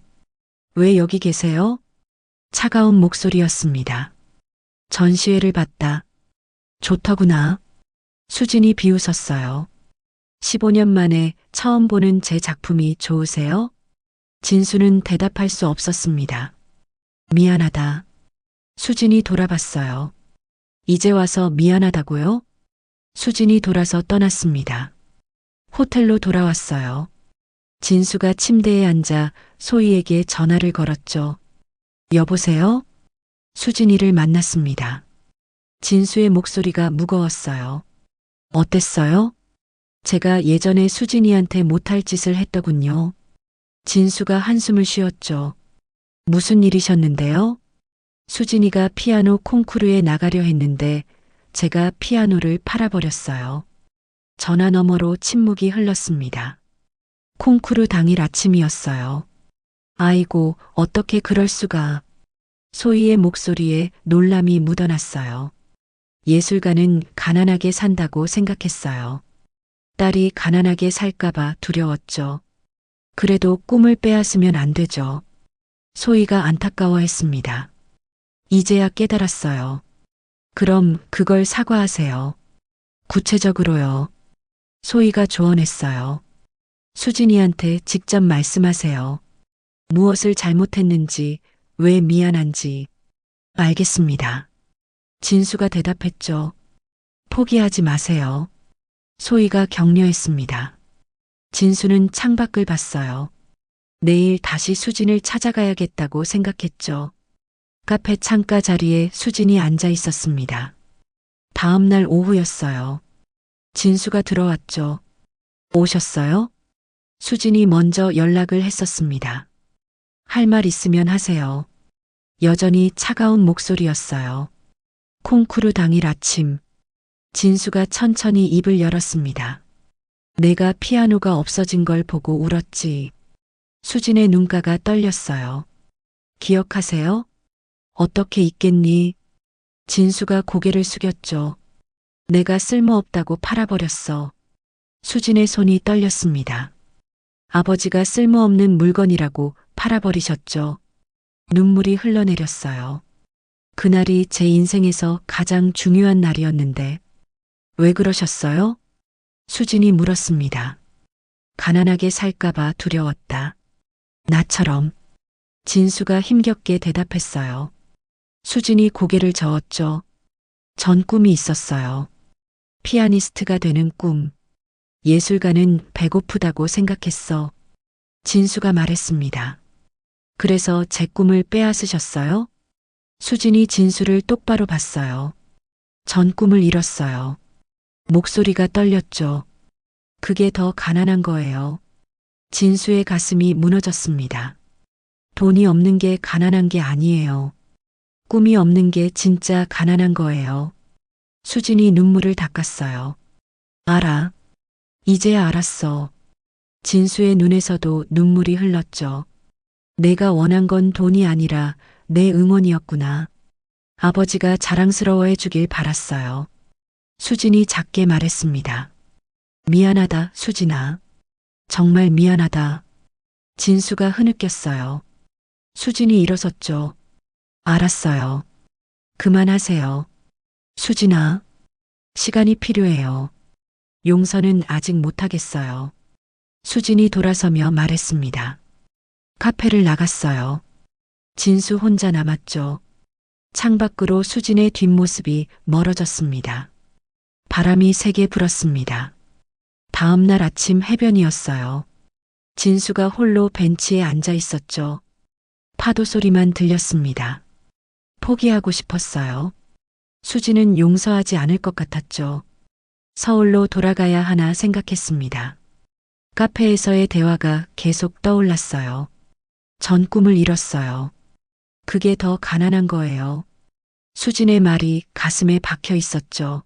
왜 여기 계세요? 차가운 목소리였습니다. 전시회를 봤다. 좋더구나. 수진이 비웃었어요. 15년 만에 처음 보는 제 작품이 좋으세요? 진수는 대답할 수 없었습니다. 미안하다. 수진이 돌아봤어요. 이제 와서 미안하다고요? 수진이 돌아서 떠났습니다. 호텔로 돌아왔어요. 진수가 침대에 앉아 소희에게 전화를 걸었죠. 여보세요? 수진이를 만났습니다. 진수의 목소리가 무거웠어요. 어땠어요? 제가 예전에 수진이한테 못할 짓을 했더군요. 진수가 한숨을 쉬었죠. 무슨 일이셨는데요? 수진이가 피아노 콩쿠르에 나가려 했는데 제가 피아노를 팔아버렸어요. 전화 너머로 침묵이 흘렀습니다. 콩쿠르 당일 아침이었어요. 아이고, 어떻게 그럴 수가. 소희의 목소리에 놀람이 묻어났어요. 예술가는 가난하게 산다고 생각했어요. 딸이 가난하게 살까봐 두려웠죠. 그래도 꿈을 빼앗으면 안 되죠. 소희가 안타까워했습니다. 이제야 깨달았어요. 그럼 그걸 사과하세요. 구체적으로요. 소희가 조언했어요. 수진이한테 직접 말씀하세요. 무엇을 잘못했는지, 왜 미안한지. 알겠습니다. 진수가 대답했죠. 포기하지 마세요. 소희가 격려했습니다. 진수는 창밖을 봤어요. 내일 다시 수진을 찾아가야겠다고 생각했죠. 카페 창가 자리에 수진이 앉아 있었습니다. 다음 날 오후였어요. 진수가 들어왔죠. 오셨어요? 수진이 먼저 연락을 했었습니다. 할 말 있으면 하세요. 여전히 차가운 목소리였어요. 콩쿠르 당일 아침, 진수가 천천히 입을 열었습니다. 내가 피아노가 없어진 걸 보고 울었지. 수진의 눈가가 떨렸어요. 기억하세요? 어떻게 잊겠니? 진수가 고개를 숙였죠. 내가 쓸모없다고 팔아버렸어. 수진의 손이 떨렸습니다. 아버지가 쓸모없는 물건이라고 팔아버리셨죠. 눈물이 흘러내렸어요. 그날이 제 인생에서 가장 중요한 날이었는데 왜 그러셨어요? 수진이 물었습니다. 가난하게 살까봐 두려웠다. 나처럼. 진수가 힘겹게 대답했어요. 수진이 고개를 저었죠. 전 꿈이 있었어요. 피아니스트가 되는 꿈. 예술가는 배고프다고 생각했어. 진수가 말했습니다. 그래서 제 꿈을 빼앗으셨어요? 수진이 진수를 똑바로 봤어요. 전 꿈을 잃었어요. 목소리가 떨렸죠. 그게 더 가난한 거예요. 진수의 가슴이 무너졌습니다. 돈이 없는 게 가난한 게 아니에요. 꿈이 없는 게 진짜 가난한 거예요. 수진이 눈물을 닦았어요. 알아. 이제야 알았어. 진수의 눈에서도 눈물이 흘렀죠. 내가 원한 건 돈이 아니라 내 응원이었구나. 아버지가 자랑스러워해 주길 바랐어요. 수진이 작게 말했습니다. 미안하다, 수진아. 정말 미안하다. 진수가 흐느꼈어요. 수진이 일어섰죠. 알았어요. 그만하세요. 수진아, 시간이 필요해요. 용서는 아직 못하겠어요. 수진이 돌아서며 말했습니다. 카페를 나갔어요. 진수 혼자 남았죠. 창밖으로 수진의 뒷모습이 멀어졌습니다. 바람이 세게 불었습니다. 다음 날 아침 해변이었어요. 진수가 홀로 벤치에 앉아 있었죠. 파도 소리만 들렸습니다. 포기하고 싶었어요. 수진은 용서하지 않을 것 같았죠. 서울로 돌아가야 하나 생각했습니다. 카페에서의 대화가 계속 떠올랐어요. 전 꿈을 잃었어요. 그게 더 가난한 거예요. 수진의 말이 가슴에 박혀 있었죠.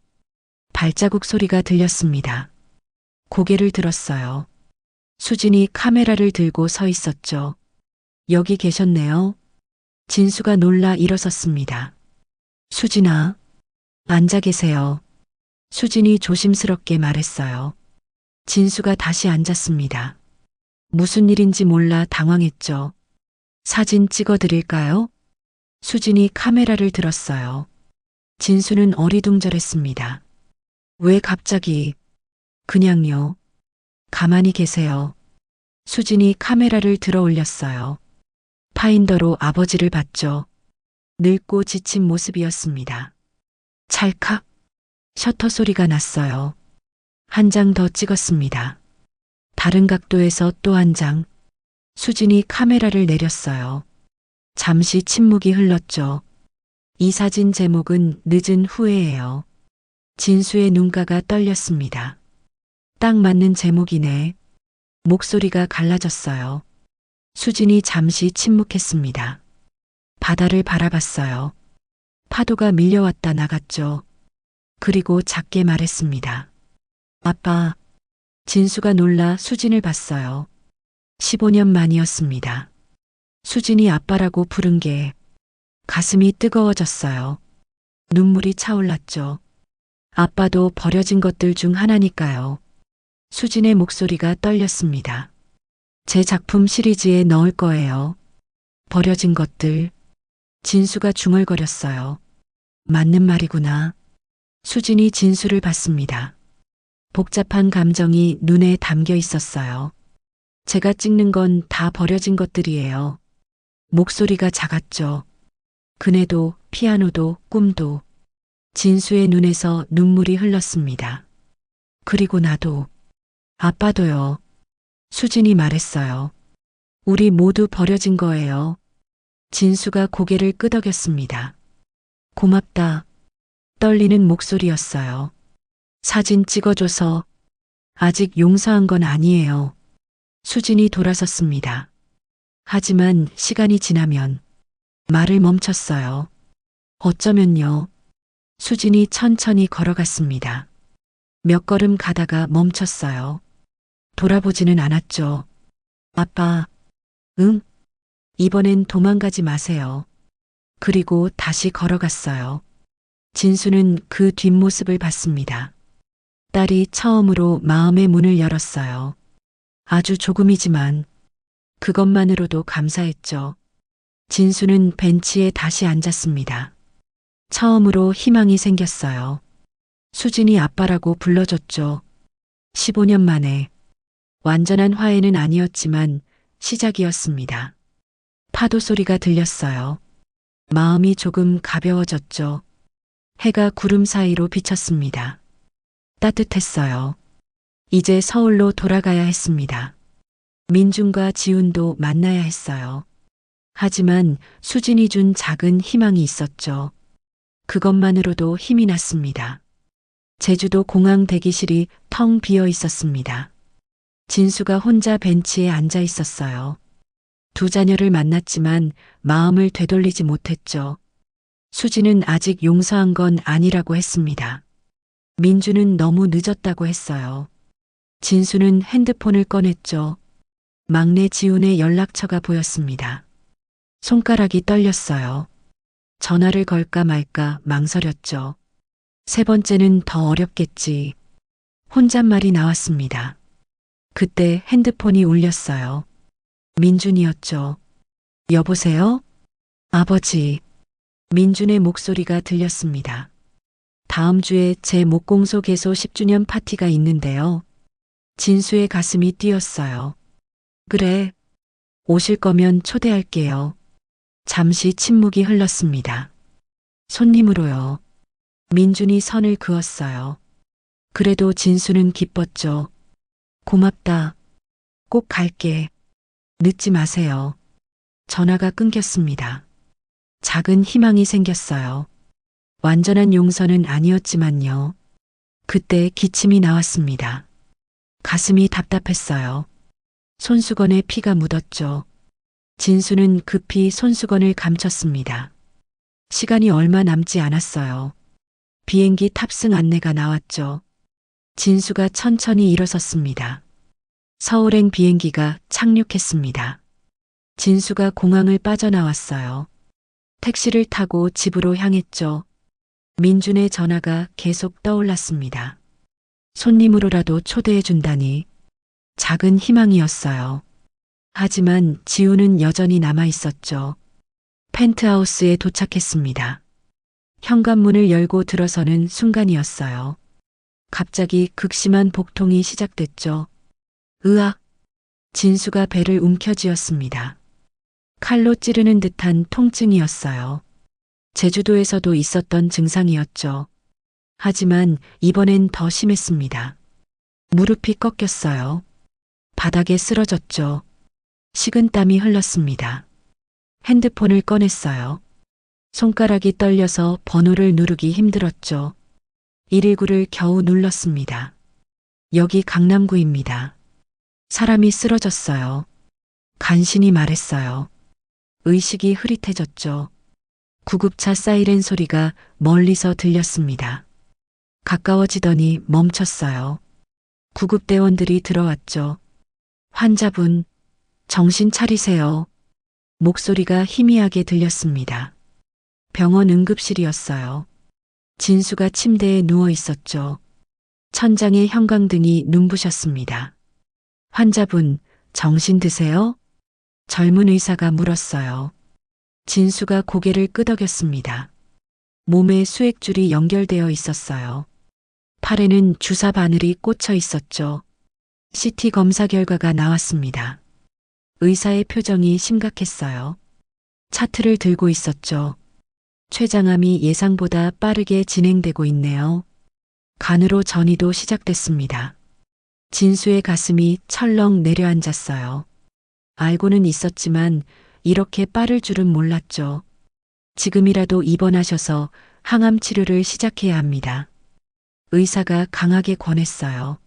발자국 소리가 들렸습니다. 고개를 들었어요. 수진이 카메라를 들고 서 있었죠. 여기 계셨네요. 진수가 놀라 일어섰습니다. 수진아, 앉아 계세요. 수진이 조심스럽게 말했어요. 진수가 다시 앉았습니다. 무슨 일인지 몰라 당황했죠. 사진 찍어 드릴까요? 수진이 카메라를 들었어요. 진수는 어리둥절했습니다. 왜 갑자기? 그냥요. 가만히 계세요. 수진이 카메라를 들어 올렸어요. 파인더로 아버지를 봤죠. 늙고 지친 모습이었습니다. 찰칵. 셔터 소리가 났어요. 한 장 더 찍었습니다. 다른 각도에서 또 한 장. 수진이 카메라를 내렸어요. 잠시 침묵이 흘렀죠. 이 사진 제목은 늦은 후회예요. 진수의 눈가가 떨렸습니다. 딱 맞는 제목이네. 목소리가 갈라졌어요. 수진이 잠시 침묵했습니다. 바다를 바라봤어요. 파도가 밀려왔다 나갔죠. 그리고 작게 말했습니다. 아빠. 진수가 놀라 수진을 봤어요. 15년 만이었습니다. 수진이 아빠라고 부른 게 가슴이 뜨거워졌어요. 눈물이 차올랐죠. 아빠도 버려진 것들 중 하나니까요. 수진의 목소리가 떨렸습니다. 제 작품 시리즈에 넣을 거예요. 버려진 것들. 진수가 중얼거렸어요. 맞는 말이구나. 수진이 진수를 봤습니다. 복잡한 감정이 눈에 담겨 있었어요. 제가 찍는 건 다 버려진 것들이에요. 목소리가 작았죠. 그네도, 피아노도, 꿈도. 진수의 눈에서 눈물이 흘렀습니다. 그리고 나도, 아빠도요. 수진이 말했어요. 우리 모두 버려진 거예요. 진수가 고개를 끄덕였습니다. 고맙다. 떨리는 목소리였어요. 사진 찍어줘서 아직 용서한 건 아니에요. 수진이 돌아섰습니다. 하지만 시간이 지나면 말을 멈췄어요. 어쩌면요. 수진이 천천히 걸어갔습니다. 몇 걸음 가다가 멈췄어요. 돌아보지는 않았죠. 아빠, 응? 이번엔 도망가지 마세요. 그리고 다시 걸어갔어요. 진수는 그 뒷모습을 봤습니다. 딸이 처음으로 마음의 문을 열었어요. 아주 조금이지만 그것만으로도 감사했죠. 진수는 벤치에 다시 앉았습니다. 처음으로 희망이 생겼어요. 수진이 아빠라고 불러줬죠. 15년 만에. 완전한 화해는 아니었지만 시작이었습니다. 파도 소리가 들렸어요. 마음이 조금 가벼워졌죠. 해가 구름 사이로 비쳤습니다. 따뜻했어요. 이제 서울로 돌아가야 했습니다. 민준과 지훈도 만나야 했어요. 하지만 수진이 준 작은 희망이 있었죠. 그것만으로도 힘이 났습니다. 제주도 공항 대기실이 텅 비어 있었습니다. 진수가 혼자 벤치에 앉아 있었어요. 두 자녀를 만났지만 마음을 되돌리지 못했죠. 수지는 아직 용서한 건 아니라고 했습니다. 민주는 너무 늦었다고 했어요. 진수는 핸드폰을 꺼냈죠. 막내 지훈의 연락처가 보였습니다. 손가락이 떨렸어요. 전화를 걸까 말까 망설였죠. 세 번째는 더 어렵겠지. 혼잣말이 나왔습니다. 그때 핸드폰이 울렸어요. 민준이었죠. 여보세요? 아버지. 민준의 목소리가 들렸습니다. 다음 주에 제 목공소 개소 10주년 파티가 있는데요. 진수의 가슴이 뛰었어요. 그래. 오실 거면 초대할게요. 잠시 침묵이 흘렀습니다. 손님으로요. 민준이 선을 그었어요. 그래도 진수는 기뻤죠. 고맙다. 꼭 갈게. 늦지 마세요. 전화가 끊겼습니다. 작은 희망이 생겼어요. 완전한 용서는 아니었지만요. 그때 기침이 나왔습니다. 가슴이 답답했어요. 손수건에 피가 묻었죠. 진수는 급히 손수건을 감췄습니다. 시간이 얼마 남지 않았어요. 비행기 탑승 안내가 나왔죠. 진수가 천천히 일어섰습니다. 서울행 비행기가 착륙했습니다. 진수가 공항을 빠져나왔어요. 택시를 타고 집으로 향했죠. 민준의 전화가 계속 떠올랐습니다. 손님으로라도 초대해 준다니 작은 희망이었어요. 하지만 지우는 여전히 남아 있었죠. 펜트하우스에 도착했습니다. 현관문을 열고 들어서는 순간이었어요. 갑자기 극심한 복통이 시작됐죠. 으악! 진수가 배를 움켜쥐었습니다. 칼로 찌르는 듯한 통증이었어요. 제주도에서도 있었던 증상이었죠. 하지만 이번엔 더 심했습니다. 무릎이 꺾였어요. 바닥에 쓰러졌죠. 식은땀이 흘렀습니다. 핸드폰을 꺼냈어요. 손가락이 떨려서 번호를 누르기 힘들었죠. 119를 겨우 눌렀습니다. 여기 강남구입니다. 사람이 쓰러졌어요. 간신히 말했어요. 의식이 흐릿해졌죠. 구급차 사이렌 소리가 멀리서 들렸습니다. 가까워지더니 멈췄어요. 구급대원들이 들어왔죠. 환자분, 정신 차리세요. 목소리가 희미하게 들렸습니다. 병원 응급실이었어요. 진수가 침대에 누워 있었죠. 천장에 형광등이 눈부셨습니다. 환자분, 정신 드세요? 젊은 의사가 물었어요. 진수가 고개를 끄덕였습니다. 몸에 수액줄이 연결되어 있었어요. 팔에는 주사 바늘이 꽂혀 있었죠. CT 검사 결과가 나왔습니다. 의사의 표정이 심각했어요. 차트를 들고 있었죠. 췌장암이 예상보다 빠르게 진행되고 있네요. 간으로 전이도 시작됐습니다. 진수의 가슴이 철렁 내려앉았어요. 알고는 있었지만 이렇게 빠를 줄은 몰랐죠. 지금이라도 입원하셔서 항암 치료를 시작해야 합니다. 의사가 강하게 권했어요.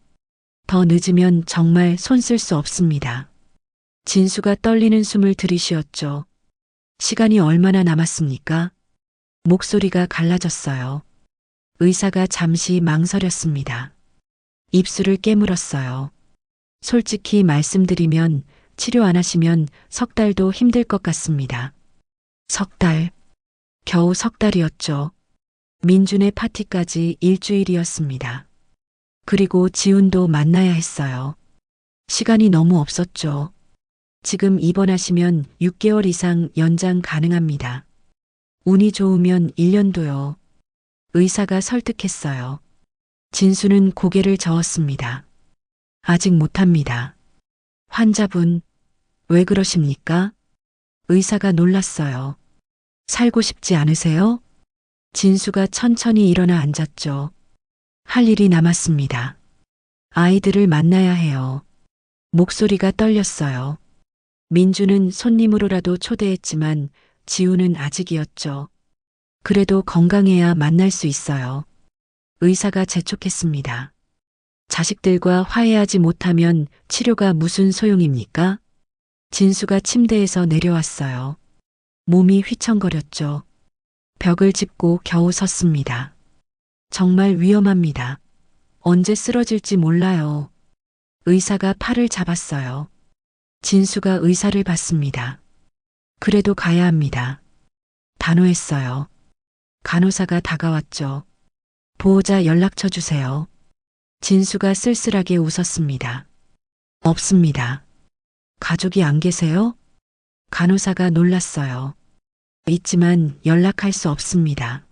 더 늦으면 정말 손 쓸 수 없습니다. 진수가 떨리는 숨을 들이쉬었죠. 시간이 얼마나 남았습니까? 목소리가 갈라졌어요. 의사가 잠시 망설였습니다. 입술을 깨물었어요. 솔직히 말씀드리면 치료 안 하시면 석 달도 힘들 것 같습니다. 석 달. 겨우 석 달이었죠. 민준의 파티까지 일주일이었습니다. 그리고 지훈도 만나야 했어요. 시간이 너무 없었죠. 지금 입원하시면 6개월 이상 연장 가능합니다. 운이 좋으면 1년도요. 의사가 설득했어요. 진수는 고개를 저었습니다. 아직 못합니다. 환자분, 왜 그러십니까? 의사가 놀랐어요. 살고 싶지 않으세요? 진수가 천천히 일어나 앉았죠. 할 일이 남았습니다. 아이들을 만나야 해요. 목소리가 떨렸어요. 민주는 손님으로라도 초대했지만 지우는 아직이었죠. 그래도 건강해야 만날 수 있어요. 의사가 재촉했습니다. 자식들과 화해하지 못하면 치료가 무슨 소용입니까? 진수가 침대에서 내려왔어요. 몸이 휘청거렸죠. 벽을 짚고 겨우 섰습니다. 정말 위험합니다. 언제 쓰러질지 몰라요. 의사가 팔을 잡았어요. 진수가 의사를 봤습니다. 그래도 가야 합니다. 단호했어요. 간호사가 다가왔죠. 보호자 연락처 주세요. 진수가 쓸쓸하게 웃었습니다. 없습니다. 가족이 안 계세요? 간호사가 놀랐어요. 있지만 연락할 수 없습니다.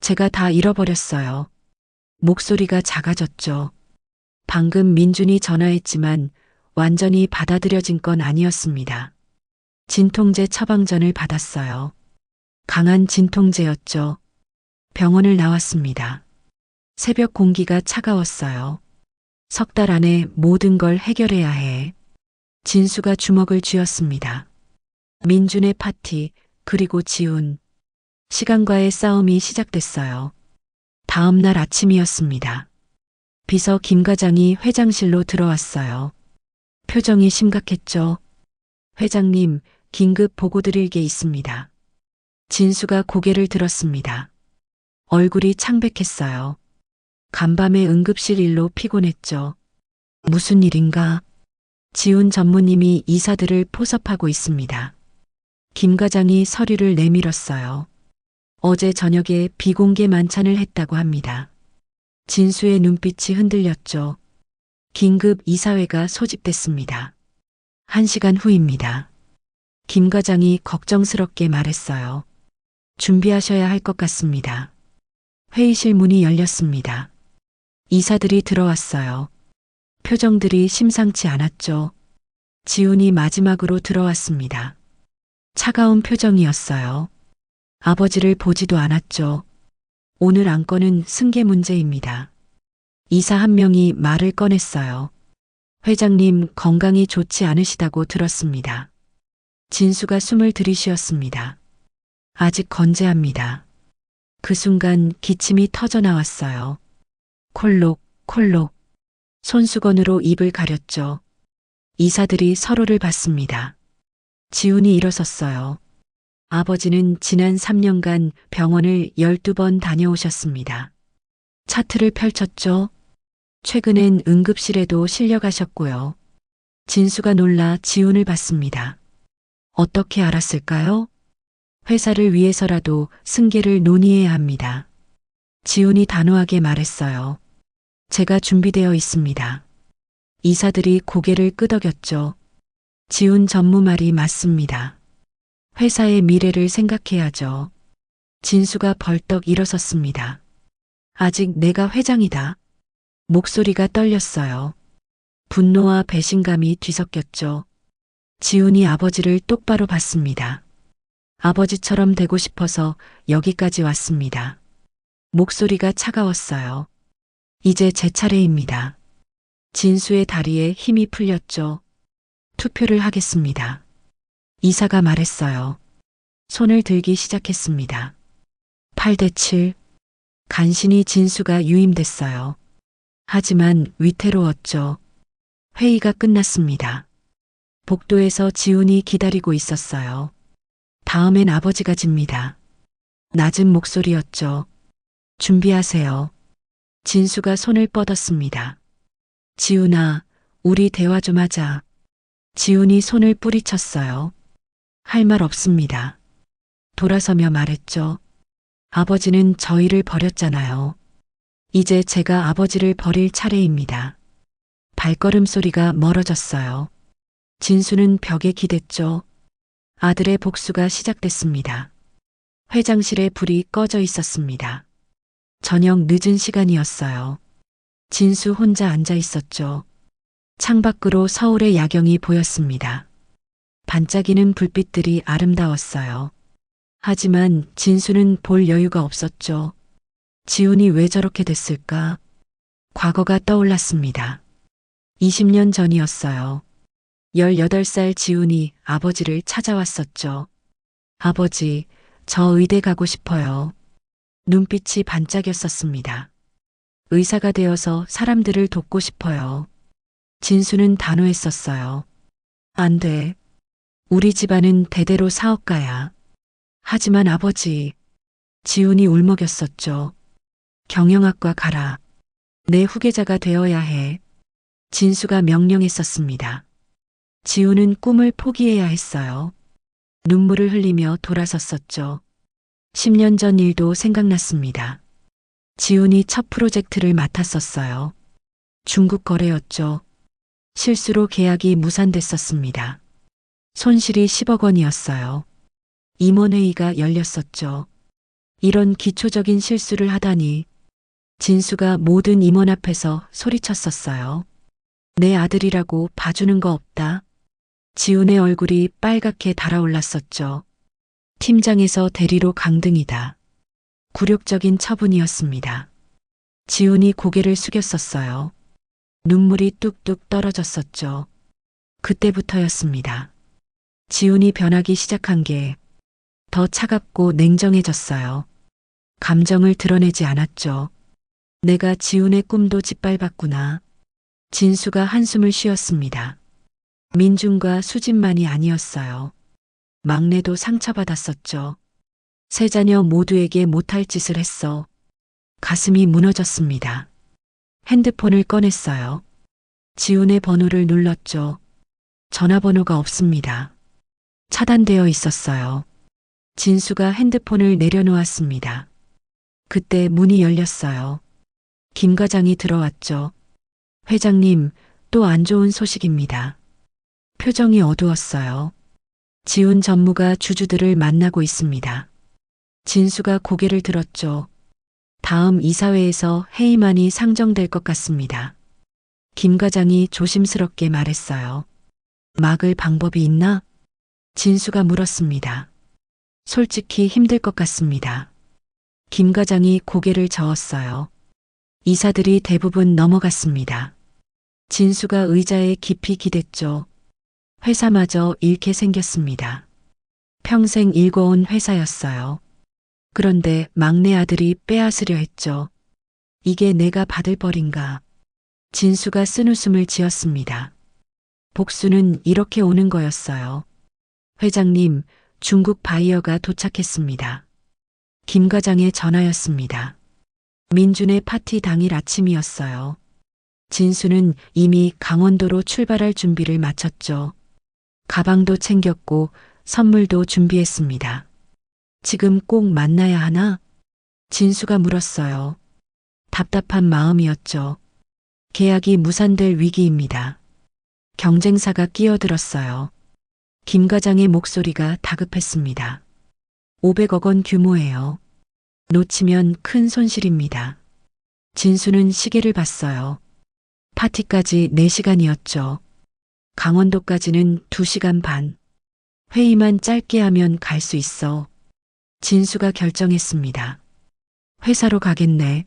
제가 다 잃어버렸어요. 목소리가 작아졌죠. 방금 민준이 전화했지만 완전히 받아들여진 건 아니었습니다. 진통제 처방전을 받았어요. 강한 진통제였죠. 병원을 나왔습니다. 새벽 공기가 차가웠어요. 석 달 안에 모든 걸 해결해야 해. 진수가 주먹을 쥐었습니다. 민준의 파티, 그리고 지훈. 시간과의 싸움이 시작됐어요. 다음 날 아침이었습니다. 비서 김 과장이 회장실로 들어왔어요. 표정이 심각했죠. 회장님, 긴급 보고 드릴 게 있습니다. 진수가 고개를 들었습니다. 얼굴이 창백했어요. 간밤에 응급실 일로 피곤했죠. 무슨 일인가? 지훈 전무님이 이사들을 포섭하고 있습니다. 김 과장이 서류를 내밀었어요. 어제 저녁에 비공개 만찬을 했다고 합니다. 진수의 눈빛이 흔들렸죠. 긴급 이사회가 소집됐습니다. 1시간 후입니다. 김 과장이 걱정스럽게 말했어요. 준비하셔야 할 것 같습니다. 회의실 문이 열렸습니다. 이사들이 들어왔어요. 표정들이 심상치 않았죠. 지훈이 마지막으로 들어왔습니다. 차가운 표정이었어요. 아버지를 보지도 않았죠. 오늘 안건은 승계 문제입니다. 이사 한 명이 말을 꺼냈어요. 회장님 건강이 좋지 않으시다고 들었습니다. 진수가 숨을 들이쉬었습니다. 아직 건재합니다. 그 순간 기침이 터져 나왔어요. 콜록, 콜록. 손수건으로 입을 가렸죠. 이사들이 서로를 봤습니다. 지훈이 일어섰어요. 아버지는 지난 3년간 병원을 12번 다녀오셨습니다. 차트를 펼쳤죠. 최근엔 응급실에도 실려가셨고요. 진수가 놀라 지훈을 봤습니다. 어떻게 알았을까요? 회사를 위해서라도 승계를 논의해야 합니다. 지훈이 단호하게 말했어요. 제가 준비되어 있습니다. 이사들이 고개를 끄덕였죠. 지훈 전무 말이 맞습니다. 회사의 미래를 생각해야죠. 진수가 벌떡 일어섰습니다. 아직 내가 회장이다. 목소리가 떨렸어요. 분노와 배신감이 뒤섞였죠. 지훈이 아버지를 똑바로 봤습니다. 아버지처럼 되고 싶어서 여기까지 왔습니다. 목소리가 차가웠어요. 이제 제 차례입니다. 진수의 다리에 힘이 풀렸죠. 투표를 하겠습니다. 이사가 말했어요. 손을 들기 시작했습니다. 8대 7. 간신히 진수가 유임됐어요. 하지만 위태로웠죠. 회의가 끝났습니다. 복도에서 지훈이 기다리고 있었어요. 다음엔 아버지가 집니다. 낮은 목소리였죠. 준비하세요. 진수가 손을 뻗었습니다. 지훈아, 우리 대화 좀 하자. 지훈이 손을 뿌리쳤어요. 할 말 없습니다. 돌아서며 말했죠. 아버지는 저희를 버렸잖아요. 이제 제가 아버지를 버릴 차례입니다. 발걸음 소리가 멀어졌어요. 진수는 벽에 기댔죠. 아들의 복수가 시작됐습니다. 회장실에 불이 꺼져 있었습니다. 저녁 늦은 시간이었어요. 진수 혼자 앉아 있었죠. 창밖으로 서울의 야경이 보였습니다. 반짝이는 불빛들이 아름다웠어요. 하지만 진수는 볼 여유가 없었죠. 지훈이 왜 저렇게 됐을까? 과거가 떠올랐습니다. 20년 전이었어요. 18살 지훈이 아버지를 찾아왔었죠. 아버지, 저 의대 가고 싶어요. 눈빛이 반짝였었습니다. 의사가 되어서 사람들을 돕고 싶어요. 진수는 단호했었어요. 안 돼. 우리 집안은 대대로 사업가야. 하지만 아버지, 지훈이 울먹였었죠. 경영학과 가라. 내 후계자가 되어야 해. 진수가 명령했었습니다. 지훈은 꿈을 포기해야 했어요. 눈물을 흘리며 돌아섰었죠. 10년 전 일도 생각났습니다. 지훈이 첫 프로젝트를 맡았었어요. 중국 거래였죠. 실수로 계약이 무산됐었습니다. 손실이 10억 원이었어요. 임원회의가 열렸었죠. 이런 기초적인 실수를 하다니. 진수가 모든 임원 앞에서 소리쳤었어요. 내 아들이라고 봐주는 거 없다. 지훈의 얼굴이 빨갛게 달아올랐었죠. 팀장에서 대리로 강등이다. 굴욕적인 처분이었습니다. 지훈이 고개를 숙였었어요. 눈물이 뚝뚝 떨어졌었죠. 그때부터였습니다. 지훈이 변하기 시작한 게 더 차갑고 냉정해졌어요. 감정을 드러내지 않았죠. 내가 지훈의 꿈도 짓밟았구나. 진수가 한숨을 쉬었습니다. 민준과 수진만이 아니었어요. 막내도 상처받았었죠. 세 자녀 모두에게 못할 짓을 했어. 가슴이 무너졌습니다. 핸드폰을 꺼냈어요. 지훈의 번호를 눌렀죠. 전화번호가 없습니다. 차단되어 있었어요. 진수가 핸드폰을 내려놓았습니다. 그때 문이 열렸어요. 김 과장이 들어왔죠. 회장님, 또 안 좋은 소식입니다. 표정이 어두웠어요. 지훈 전무가 주주들을 만나고 있습니다. 진수가 고개를 들었죠. 다음 이사회에서 해임안이 상정될 것 같습니다. 김 과장이 조심스럽게 말했어요. 막을 방법이 있나? 진수가 물었습니다. 솔직히 힘들 것 같습니다. 김 과장이 고개를 저었어요. 이사들이 대부분 넘어갔습니다. 진수가 의자에 깊이 기댔죠. 회사마저 잃게 생겼습니다. 평생 일궈온 회사였어요. 그런데 막내 아들이 빼앗으려 했죠. 이게 내가 받을 벌인가. 진수가 쓴웃음을 지었습니다. 복수는 이렇게 오는 거였어요. 회장님, 중국 바이어가 도착했습니다. 김 과장의 전화였습니다. 민준의 파티 당일 아침이었어요. 진수는 이미 강원도로 출발할 준비를 마쳤죠. 가방도 챙겼고 선물도 준비했습니다. 지금 꼭 만나야 하나? 진수가 물었어요. 답답한 마음이었죠. 계약이 무산될 위기입니다. 경쟁사가 끼어들었어요. 김 과장의 목소리가 다급했습니다. 500억 원 규모예요. 놓치면 큰 손실입니다. 진수는 시계를 봤어요. 파티까지 4시간이었죠. 강원도까지는 2시간 반. 회의만 짧게 하면 갈 수 있어. 진수가 결정했습니다. 회사로 가겠네.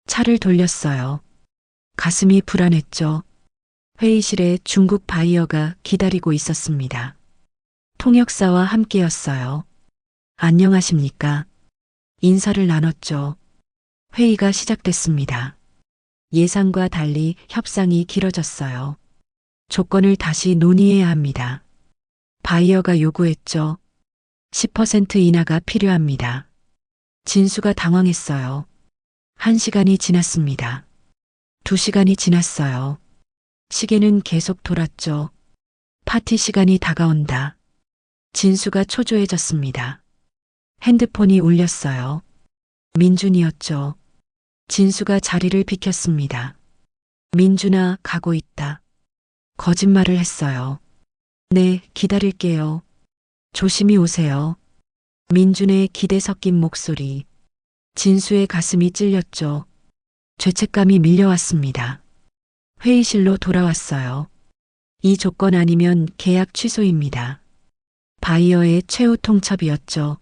차를 돌렸어요. 가슴이 불안했죠. 회의실에 중국 바이어가 기다리고 있었습니다. 통역사와 함께였어요. 안녕하십니까? 인사를 나눴죠. 회의가 시작됐습니다. 예상과 달리 협상이 길어졌어요. 조건을 다시 논의해야 합니다. 바이어가 요구했죠. 10% 인하가 필요합니다. 진수가 당황했어요. 1시간이 지났습니다. 2시간이 지났어요. 시계는 계속 돌았죠. 파티 시간이 다가온다. 진수가 초조해졌습니다. 핸드폰이 울렸어요. 민준이었죠. 진수가 자리를 비켰습니다. 민준아, 가고 있다. 거짓말을 했어요. 네, 기다릴게요. 조심히 오세요. 민준의 기대 섞인 목소리. 진수의 가슴이 찔렸죠. 죄책감이 밀려왔습니다. 회의실로 돌아왔어요. 이 조건 아니면 계약 취소입니다. 바이어의 최후 통첩이었죠.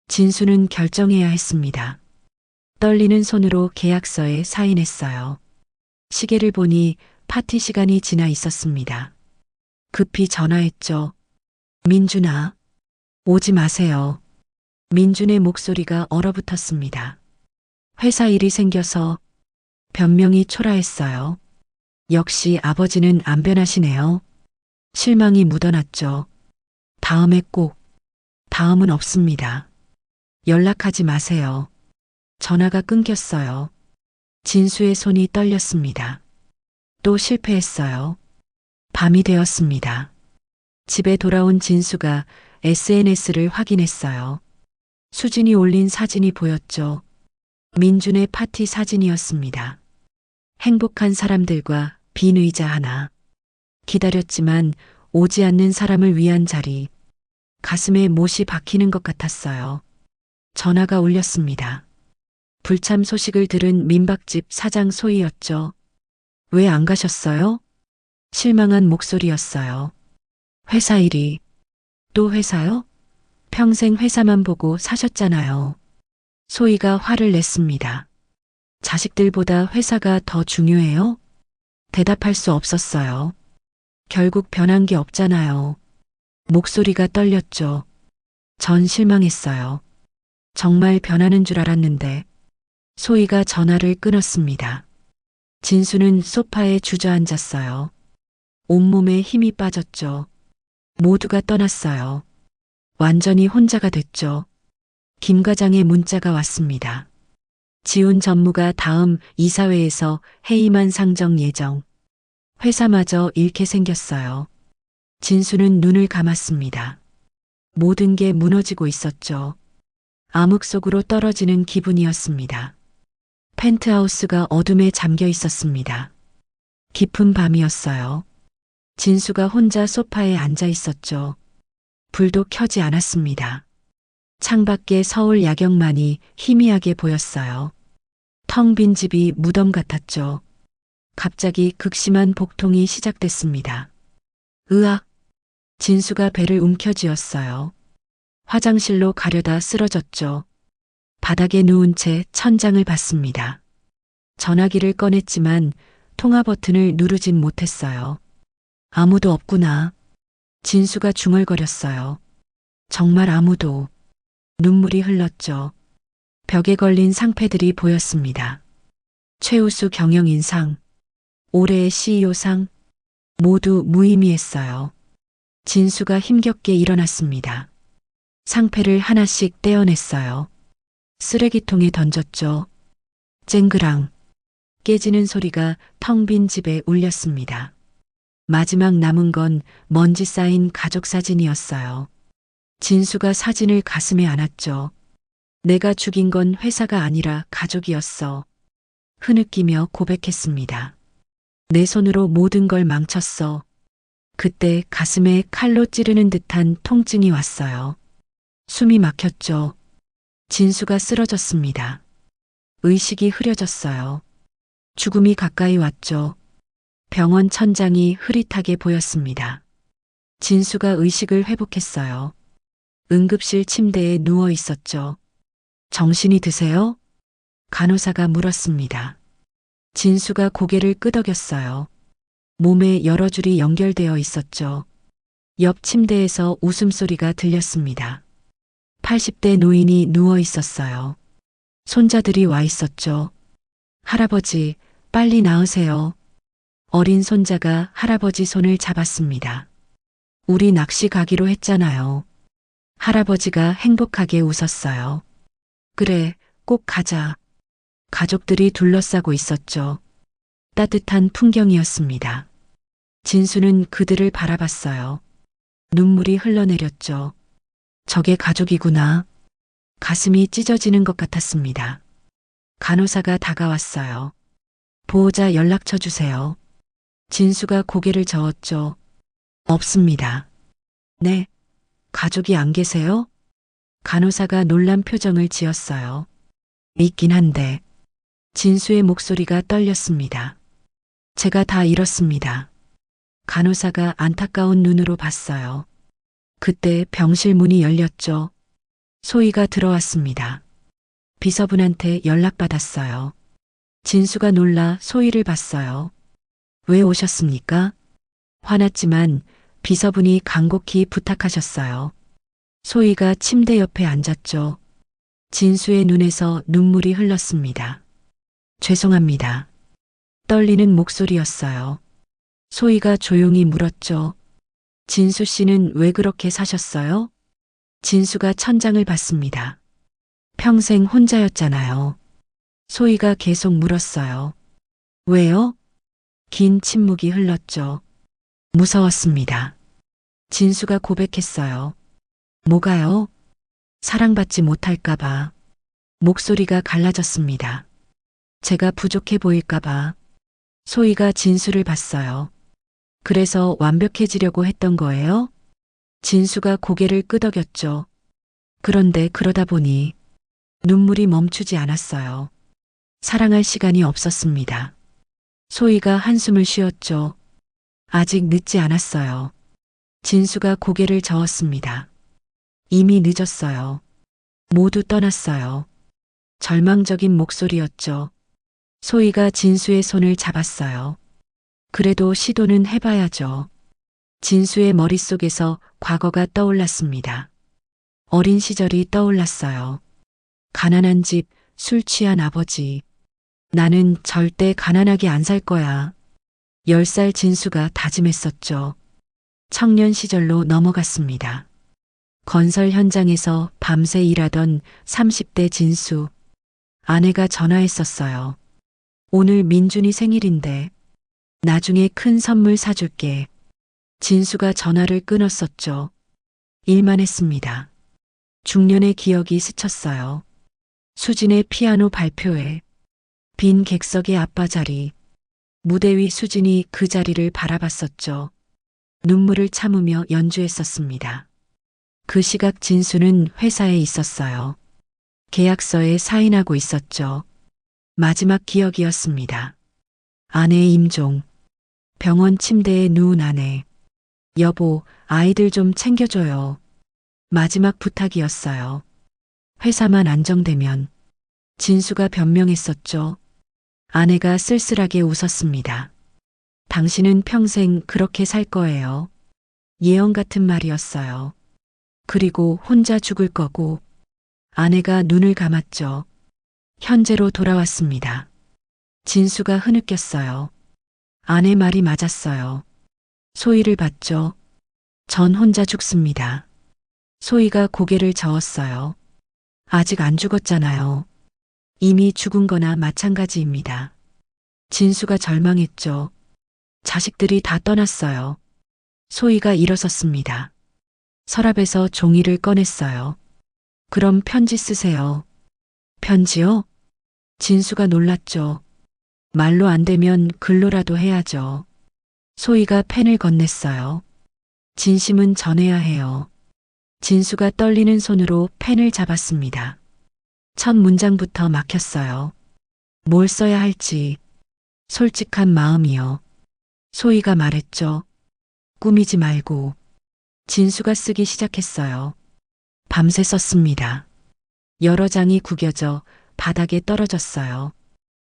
진수는 결정해야 했습니다. 떨리는 손으로 계약서에 사인했어요. 시계를 보니 파티 시간이 지나 있었습니다. 급히 전화했죠. 민준아, 오지 마세요. 민준의 목소리가 얼어붙었습니다. 회사 일이 생겨서 변명이 초라했어요. 역시 아버지는 안 변하시네요. 실망이 묻어났죠. 다음에 꼭. 다음은 없습니다. 연락하지 마세요. 전화가 끊겼어요. 진수의 손이 떨렸습니다. 또 실패했어요. 밤이 되었습니다. 집에 돌아온 진수가 SNS를 확인했어요. 수진이 올린 사진이 보였죠. 민준의 파티 사진이었습니다. 행복한 사람들과 빈 의자 하나. 기다렸지만 오지 않는 사람을 위한 자리. 가슴에 못이 박히는 것 같았어요. 전화가 울렸습니다. 불참 소식을 들은 민박집 사장 소희였죠. 왜 안 가셨어요? 실망한 목소리였어요. 회사 일이. 또 회사요? 평생 회사만 보고 사셨잖아요. 소희가 화를 냈습니다. 자식들보다 회사가 더 중요해요? 대답할 수 없었어요. 결국 변한 게 없잖아요. 목소리가 떨렸죠. 전 실망했어요. 정말 변하는 줄 알았는데. 소희가 전화를 끊었습니다. 진수는 소파에 주저앉았어요. 온몸에 힘이 빠졌죠. 모두가 떠났어요. 완전히 혼자가 됐죠. 김 과장의 문자가 왔습니다. 지훈 전무가 다음 이사회에서 해임안 상정 예정. 회사마저 잃게 생겼어요. 진수는 눈을 감았습니다. 모든 게 무너지고 있었죠. 암흑 속으로 떨어지는 기분이었습니다. 펜트하우스가 어둠에 잠겨 있었습니다. 깊은 밤이었어요. 진수가 혼자 소파에 앉아 있었죠. 불도 켜지 않았습니다. 창밖에 서울 야경만이 희미하게 보였어요. 텅 빈 집이 무덤 같았죠. 갑자기 극심한 복통이 시작됐습니다. 으악! 진수가 배를 움켜쥐었어요. 화장실로 가려다 쓰러졌죠. 바닥에 누운 채 천장을 봤습니다. 전화기를 꺼냈지만 통화 버튼을 누르진 못했어요. 아무도 없구나. 진수가 중얼거렸어요. 정말 아무도. 눈물이 흘렀죠. 벽에 걸린 상패들이 보였습니다. 최우수 경영인상, 올해의 CEO상, 모두 무의미했어요. 진수가 힘겹게 일어났습니다. 상패를 하나씩 떼어냈어요. 쓰레기통에 던졌죠. 쨍그랑 깨지는 소리가 텅 빈 집에 울렸습니다. 마지막 남은 건 먼지 쌓인 가족 사진이었어요. 진수가 사진을 가슴에 안았죠. 내가 죽인 건 회사가 아니라 가족이었어. 흐느끼며 고백했습니다. 내 손으로 모든 걸 망쳤어. 그때 가슴에 칼로 찌르는 듯한 통증이 왔어요. 숨이 막혔죠. 진수가 쓰러졌습니다. 의식이 흐려졌어요. 죽음이 가까이 왔죠. 병원 천장이 흐릿하게 보였습니다. 진수가 의식을 회복했어요. 응급실 침대에 누워 있었죠. 정신이 드세요? 간호사가 물었습니다. 진수가 고개를 끄덕였어요. 몸에 여러 줄이 연결되어 있었죠. 옆 침대에서 웃음소리가 들렸습니다. 80대 노인이 누워 있었어요. 손자들이 와 있었죠. 할아버지, 빨리 나으세요. 어린 손자가 할아버지 손을 잡았습니다. 우리 낚시 가기로 했잖아요. 할아버지가 행복하게 웃었어요. 그래, 꼭 가자. 가족들이 둘러싸고 있었죠. 따뜻한 풍경이었습니다. 진수는 그들을 바라봤어요. 눈물이 흘러내렸죠. 저게 가족이구나. 가슴이 찢어지는 것 같았습니다. 간호사가 다가왔어요. 보호자 연락처 주세요. 진수가 고개를 저었죠. 없습니다. 네, 가족이 안 계세요? 간호사가 놀란 표정을 지었어요. 있긴 한데, 진수의 목소리가 떨렸습니다. 제가 다 잃었습니다. 간호사가 안타까운 눈으로 봤어요. 그때 병실 문이 열렸죠. 소희가 들어왔습니다. 비서분한테 연락받았어요. 진수가 놀라 소희를 봤어요. 왜 오셨습니까? 화났지만 비서분이 간곡히 부탁하셨어요. 소희가 침대 옆에 앉았죠. 진수의 눈에서 눈물이 흘렀습니다. 죄송합니다. 떨리는 목소리였어요. 소희가 조용히 물었죠. 진수 씨는 왜 그렇게 사셨어요? 진수가 천장을 봤습니다. 평생 혼자였잖아요. 소희가 계속 물었어요. 왜요? 긴 침묵이 흘렀죠. 무서웠습니다. 진수가 고백했어요. 뭐가요? 사랑받지 못할까봐. 목소리가 갈라졌습니다. 제가 부족해 보일까봐. 소희가 진수를 봤어요. 그래서 완벽해지려고 했던 거예요? 진수가 고개를 끄덕였죠. 그런데 그러다 보니 눈물이 멈추지 않았어요. 사랑할 시간이 없었습니다. 소희가 한숨을 쉬었죠. 아직 늦지 않았어요. 진수가 고개를 저었습니다. 이미 늦었어요. 모두 떠났어요. 절망적인 목소리였죠. 소희가 진수의 손을 잡았어요. 그래도 시도는 해봐야죠. 진수의 머릿속에서 과거가 떠올랐습니다. 어린 시절이 떠올랐어요. 가난한 집, 술 취한 아버지. 나는 절대 가난하게 안 살 거야. 10살 진수가 다짐했었죠. 청년 시절로 넘어갔습니다. 건설 현장에서 밤새 일하던 30대 진수. 아내가 전화했었어요. 오늘 민준이 생일인데 나중에 큰 선물 사줄게. 진수가 전화를 끊었었죠. 일만 했습니다. 중년의 기억이 스쳤어요. 수진의 피아노 발표회, 빈 객석의 아빠 자리, 무대 위 수진이 그 자리를 바라봤었죠. 눈물을 참으며 연주했었습니다. 그 시각 진수는 회사에 있었어요. 계약서에 사인하고 있었죠. 마지막 기억이었습니다. 아내의 임종, 병원 침대에 누운 아내. 여보, 아이들 좀 챙겨줘요. 마지막 부탁이었어요. 회사만 안정되면. 진수가 변명했었죠. 아내가 쓸쓸하게 웃었습니다. 당신은 평생 그렇게 살 거예요. 예언 같은 말이었어요. 그리고 혼자 죽을 거고. 아내가 눈을 감았죠. 현재로 돌아왔습니다. 진수가 흐느꼈어요. 아내 말이 맞았어요. 소희를 봤죠. 전 혼자 죽습니다. 소희가 고개를 저었어요. 아직 안 죽었잖아요. 이미 죽은 거나 마찬가지입니다. 진수가 절망했죠. 자식들이 다 떠났어요. 소희가 일어섰습니다. 서랍에서 종이를 꺼냈어요. 그럼 편지 쓰세요. 편지요? 진수가 놀랐죠. 말로 안 되면 글로라도 해야죠. 소희가 펜을 건넸어요. 진심은 전해야 해요. 진수가 떨리는 손으로 펜을 잡았습니다. 첫 문장부터 막혔어요. 뭘 써야 할지. 솔직한 마음이요. 소희가 말했죠. 꾸미지 말고. 진수가 쓰기 시작했어요. 밤새 썼습니다. 여러 장이 구겨져 바닥에 떨어졌어요.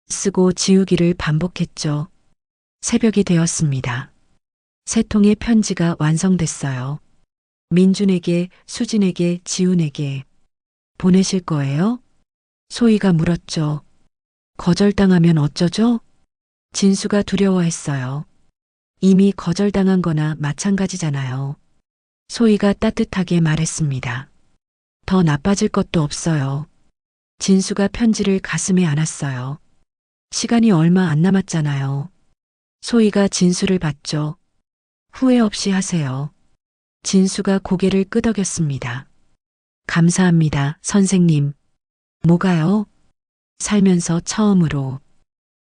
쓰고 지우기를 반복했죠. 새벽이 되었습니다. 세 통의 편지가 완성됐어요. 민준에게, 수진에게, 지훈에게. 보내실 거예요? 소희가 물었죠. 거절당하면 어쩌죠? 진수가 두려워했어요. 이미 거절당한 거나 마찬가지잖아요. 소희가 따뜻하게 말했습니다. 더 나빠질 것도 없어요. 진수가 편지를 가슴에 안았어요. 시간이 얼마 안 남았잖아요. 소희가 진수를 봤죠. 후회 없이 하세요. 진수가 고개를 끄덕였습니다. 감사합니다, 선생님. 뭐가요? 살면서 처음으로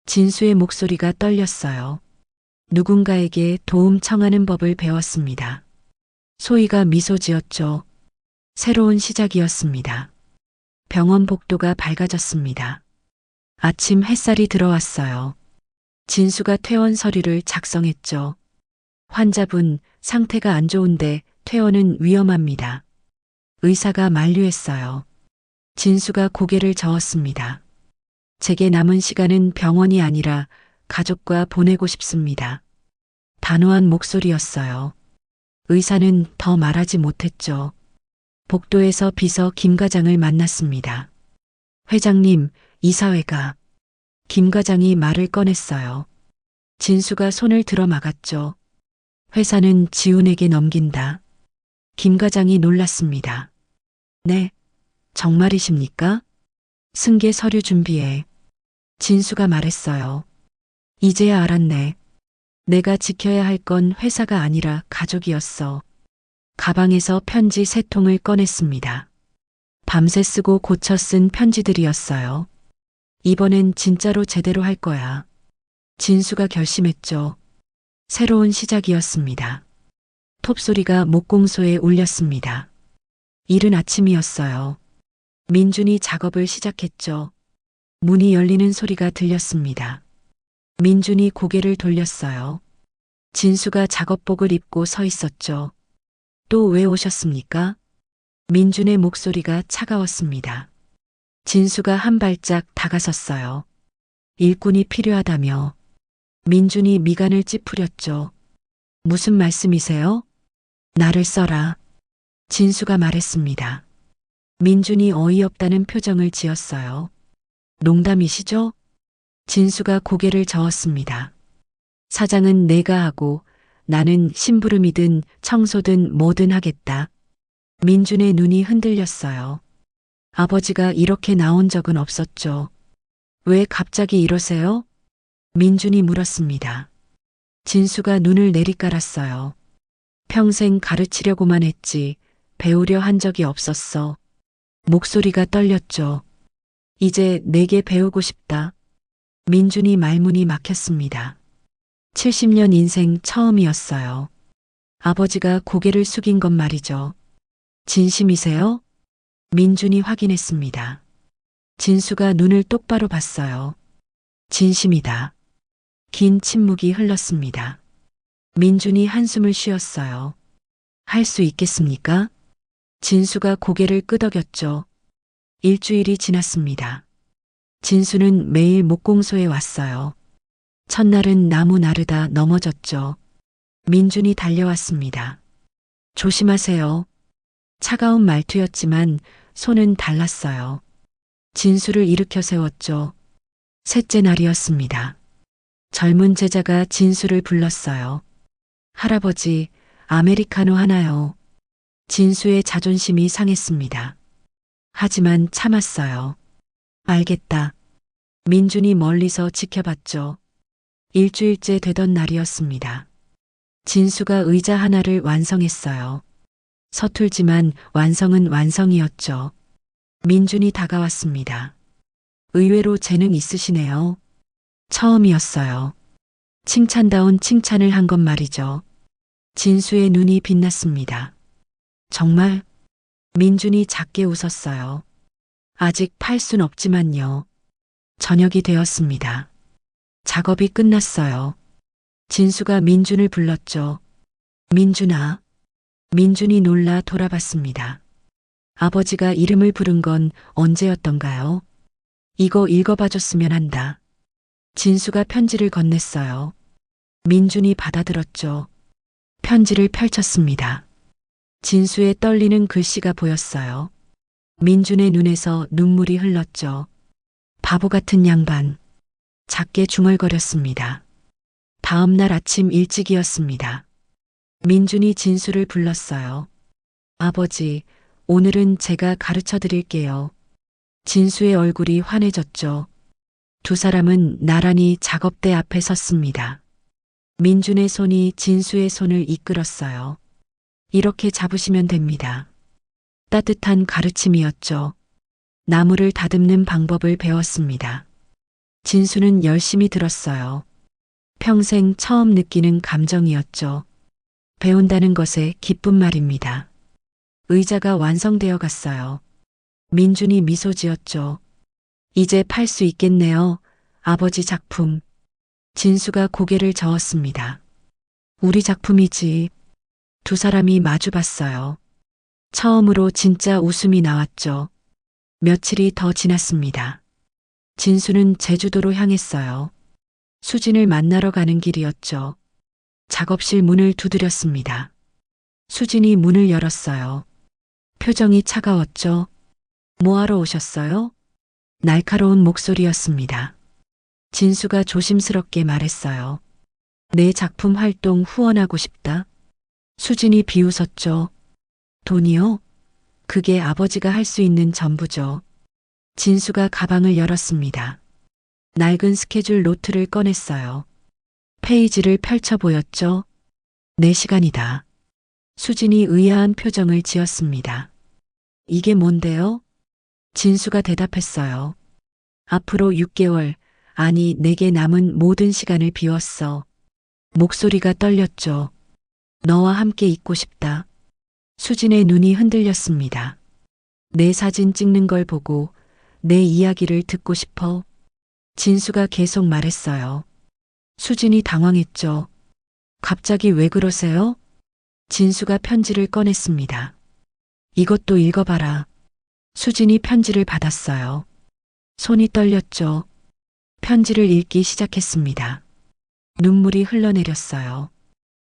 진수의 목소리가 떨렸어요. 누군가에게 도움 청하는 법을 배웠습니다. 소희가 미소 지었죠. 새로운 시작이었습니다. 병원 복도가 밝아졌습니다. 아침 햇살이 들어왔어요. 진수가 퇴원 서류를 작성했죠. 환자분 상태가 안 좋은데 퇴원은 위험합니다. 의사가 만류했어요. 진수가 고개를 저었습니다. 제게 남은 시간은 병원이 아니라 가족과 보내고 싶습니다. 단호한 목소리였어요. 의사는 더 말하지 못했죠. 복도에서 비서 김 과장을 만났습니다. 회장님, 이사회가. 김 과장이 말을 꺼냈어요. 진수가 손을 들어 막았죠. 회사는 지훈에게 넘긴다. 김 과장이 놀랐습니다. 네, 정말이십니까? 승계 서류 준비해. 진수가 말했어요. 이제야 알았네. 내가 지켜야 할 건 회사가 아니라 가족이었어. 가방에서 편지 3통을 꺼냈습니다. 밤새 쓰고 고쳐 쓴 편지들이었어요. 이번엔 진짜로 제대로 할 거야. 진수가 결심했죠. 새로운 시작이었습니다. 톱소리가 목공소에 울렸습니다. 이른 아침이었어요. 민준이 작업을 시작했죠. 문이 열리는 소리가 들렸습니다. 민준이 고개를 돌렸어요. 진수가 작업복을 입고 서 있었죠. 또 왜 오셨습니까? 민준의 목소리가 차가웠습니다. 진수가 한 발짝 다가섰어요. 일꾼이 필요하다며. 민준이 미간을 찌푸렸죠. 무슨 말씀이세요? 나를 써라. 진수가 말했습니다. 민준이 어이없다는 표정을 지었어요. 농담이시죠? 진수가 고개를 저었습니다. 사장은 내가 하고 나는 심부름이든 청소든 뭐든 하겠다. 민준의 눈이 흔들렸어요. 아버지가 이렇게 나온 적은 없었죠. 왜 갑자기 이러세요? 민준이 물었습니다. 진수가 눈을 내리깔았어요. 평생 가르치려고만 했지 배우려 한 적이 없었어. 목소리가 떨렸죠. 이제 내게 배우고 싶다. 민준이 말문이 막혔습니다. 70년 인생 처음이었어요. 아버지가 고개를 숙인 건 말이죠. 진심이세요? 민준이 확인했습니다. 진수가 눈을 똑바로 봤어요. 진심이다. 긴 침묵이 흘렀습니다. 민준이 한숨을 쉬었어요. 할 수 있겠습니까? 진수가 고개를 끄덕였죠. 일주일이 지났습니다. 진수는 매일 목공소에 왔어요. 첫날은 나무 나르다 넘어졌죠. 민준이 달려왔습니다. 조심하세요. 차가운 말투였지만 손은 달랐어요. 진수를 일으켜 세웠죠. 셋째 날이었습니다. 젊은 제자가 진수를 불렀어요. 할아버지, 아메리카노 하나요. 진수의 자존심이 상했습니다. 하지만 참았어요. 알겠다. 민준이 멀리서 지켜봤죠. 일주일째 되던 날이었습니다. 진수가 의자 하나를 완성했어요. 서툴지만 완성은 완성이었죠. 민준이 다가왔습니다. 의외로 재능 있으시네요. 처음이었어요. 칭찬다운 칭찬을 한 건 말이죠. 진수의 눈이 빛났습니다. 정말? 민준이 작게 웃었어요. 아직 팔 순 없지만요. 저녁이 되었습니다. 작업이 끝났어요. 진수가 민준을 불렀죠. 민준아. 민준이 놀라 돌아봤습니다. 아버지가 이름을 부른 건 언제였던가요? 이거 읽어봐줬으면 한다. 진수가 편지를 건넸어요. 민준이 받아들었죠. 편지를 펼쳤습니다. 진수의 떨리는 글씨가 보였어요. 민준의 눈에서 눈물이 흘렀죠. 바보 같은 양반. 작게 중얼거렸습니다. 다음 날 아침 일찍이었습니다. 민준이 진수를 불렀어요. 아버지, 오늘은 제가 가르쳐 드릴게요. 진수의 얼굴이 환해졌죠. 두 사람은 나란히 작업대 앞에 섰습니다. 민준의 손이 진수의 손을 이끌었어요. 이렇게 잡으시면 됩니다. 따뜻한 가르침이었죠. 나무를 다듬는 방법을 배웠습니다. 진수는 열심히 들었어요. 평생 처음 느끼는 감정이었죠. 배운다는 것에 기쁜 말입니다. 의자가 완성되어 갔어요. 민준이 미소 지었죠. 이제 팔 수 있겠네요. 아버지 작품. 진수가 고개를 저었습니다. 우리 작품이지. 두 사람이 마주 봤어요. 처음으로 진짜 웃음이 나왔죠. 며칠이 더 지났습니다. 진수는 제주도로 향했어요. 수진을 만나러 가는 길이었죠. 작업실 문을 두드렸습니다. 수진이 문을 열었어요. 표정이 차가웠죠. 뭐하러 오셨어요? 날카로운 목소리였습니다. 진수가 조심스럽게 말했어요. 내 작품 활동 후원하고 싶다. 수진이 비웃었죠. 돈이요? 그게 아버지가 할 수 있는 전부죠. 진수가 가방을 열었습니다. 낡은 스케줄 노트를 꺼냈어요. 페이지를 펼쳐 보였죠. 내 시간이다. 수진이 의아한 표정을 지었습니다. 이게 뭔데요? 진수가 대답했어요. 앞으로 6개월, 아니 내게 남은 모든 시간을 비웠어. 목소리가 떨렸죠. 너와 함께 있고 싶다. 수진의 눈이 흔들렸습니다. 내 사진 찍는 걸 보고 내 이야기를 듣고 싶어. 진수가 계속 말했어요. 수진이 당황했죠. 갑자기 왜 그러세요? 진수가 편지를 꺼냈습니다. 이것도 읽어봐라. 수진이 편지를 받았어요. 손이 떨렸죠. 편지를 읽기 시작했습니다. 눈물이 흘러내렸어요.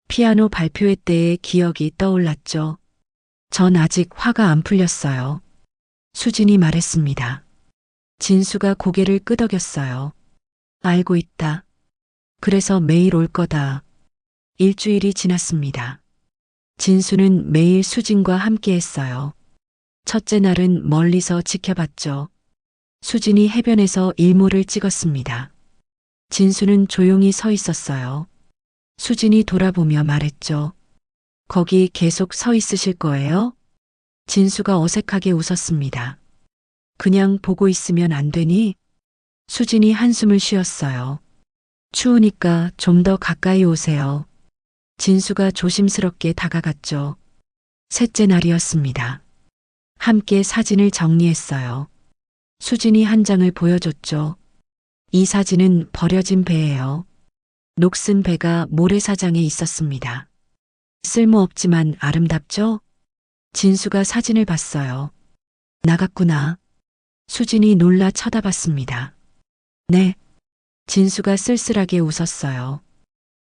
피아노 발표회 때의 기억이 떠올랐죠. 전 아직 화가 안 풀렸어요. 수진이 말했습니다. 진수가 고개를 끄덕였어요. 알고 있다. 그래서 매일 올 거다. 일주일이 지났습니다. 진수는 매일 수진과 함께 했어요. 첫째 날은 멀리서 지켜봤죠. 수진이 해변에서 일몰을 찍었습니다. 진수는 조용히 서 있었어요. 수진이 돌아보며 말했죠. 거기 계속 서 있으실 거예요? 진수가 어색하게 웃었습니다. 그냥 보고 있으면 안 되니? 수진이 한숨을 쉬었어요. 추우니까 좀 더 가까이 오세요. 진수가 조심스럽게 다가갔죠. 셋째 날이었습니다. 함께 사진을 정리했어요. 수진이 한 장을 보여줬죠. 이 사진은 버려진 배예요. 녹슨 배가 모래사장에 있었습니다. 쓸모없지만 아름답죠? 진수가 사진을 봤어요. 나갔구나. 수진이 놀라 쳐다봤습니다. 네. 진수가 쓸쓸하게 웃었어요.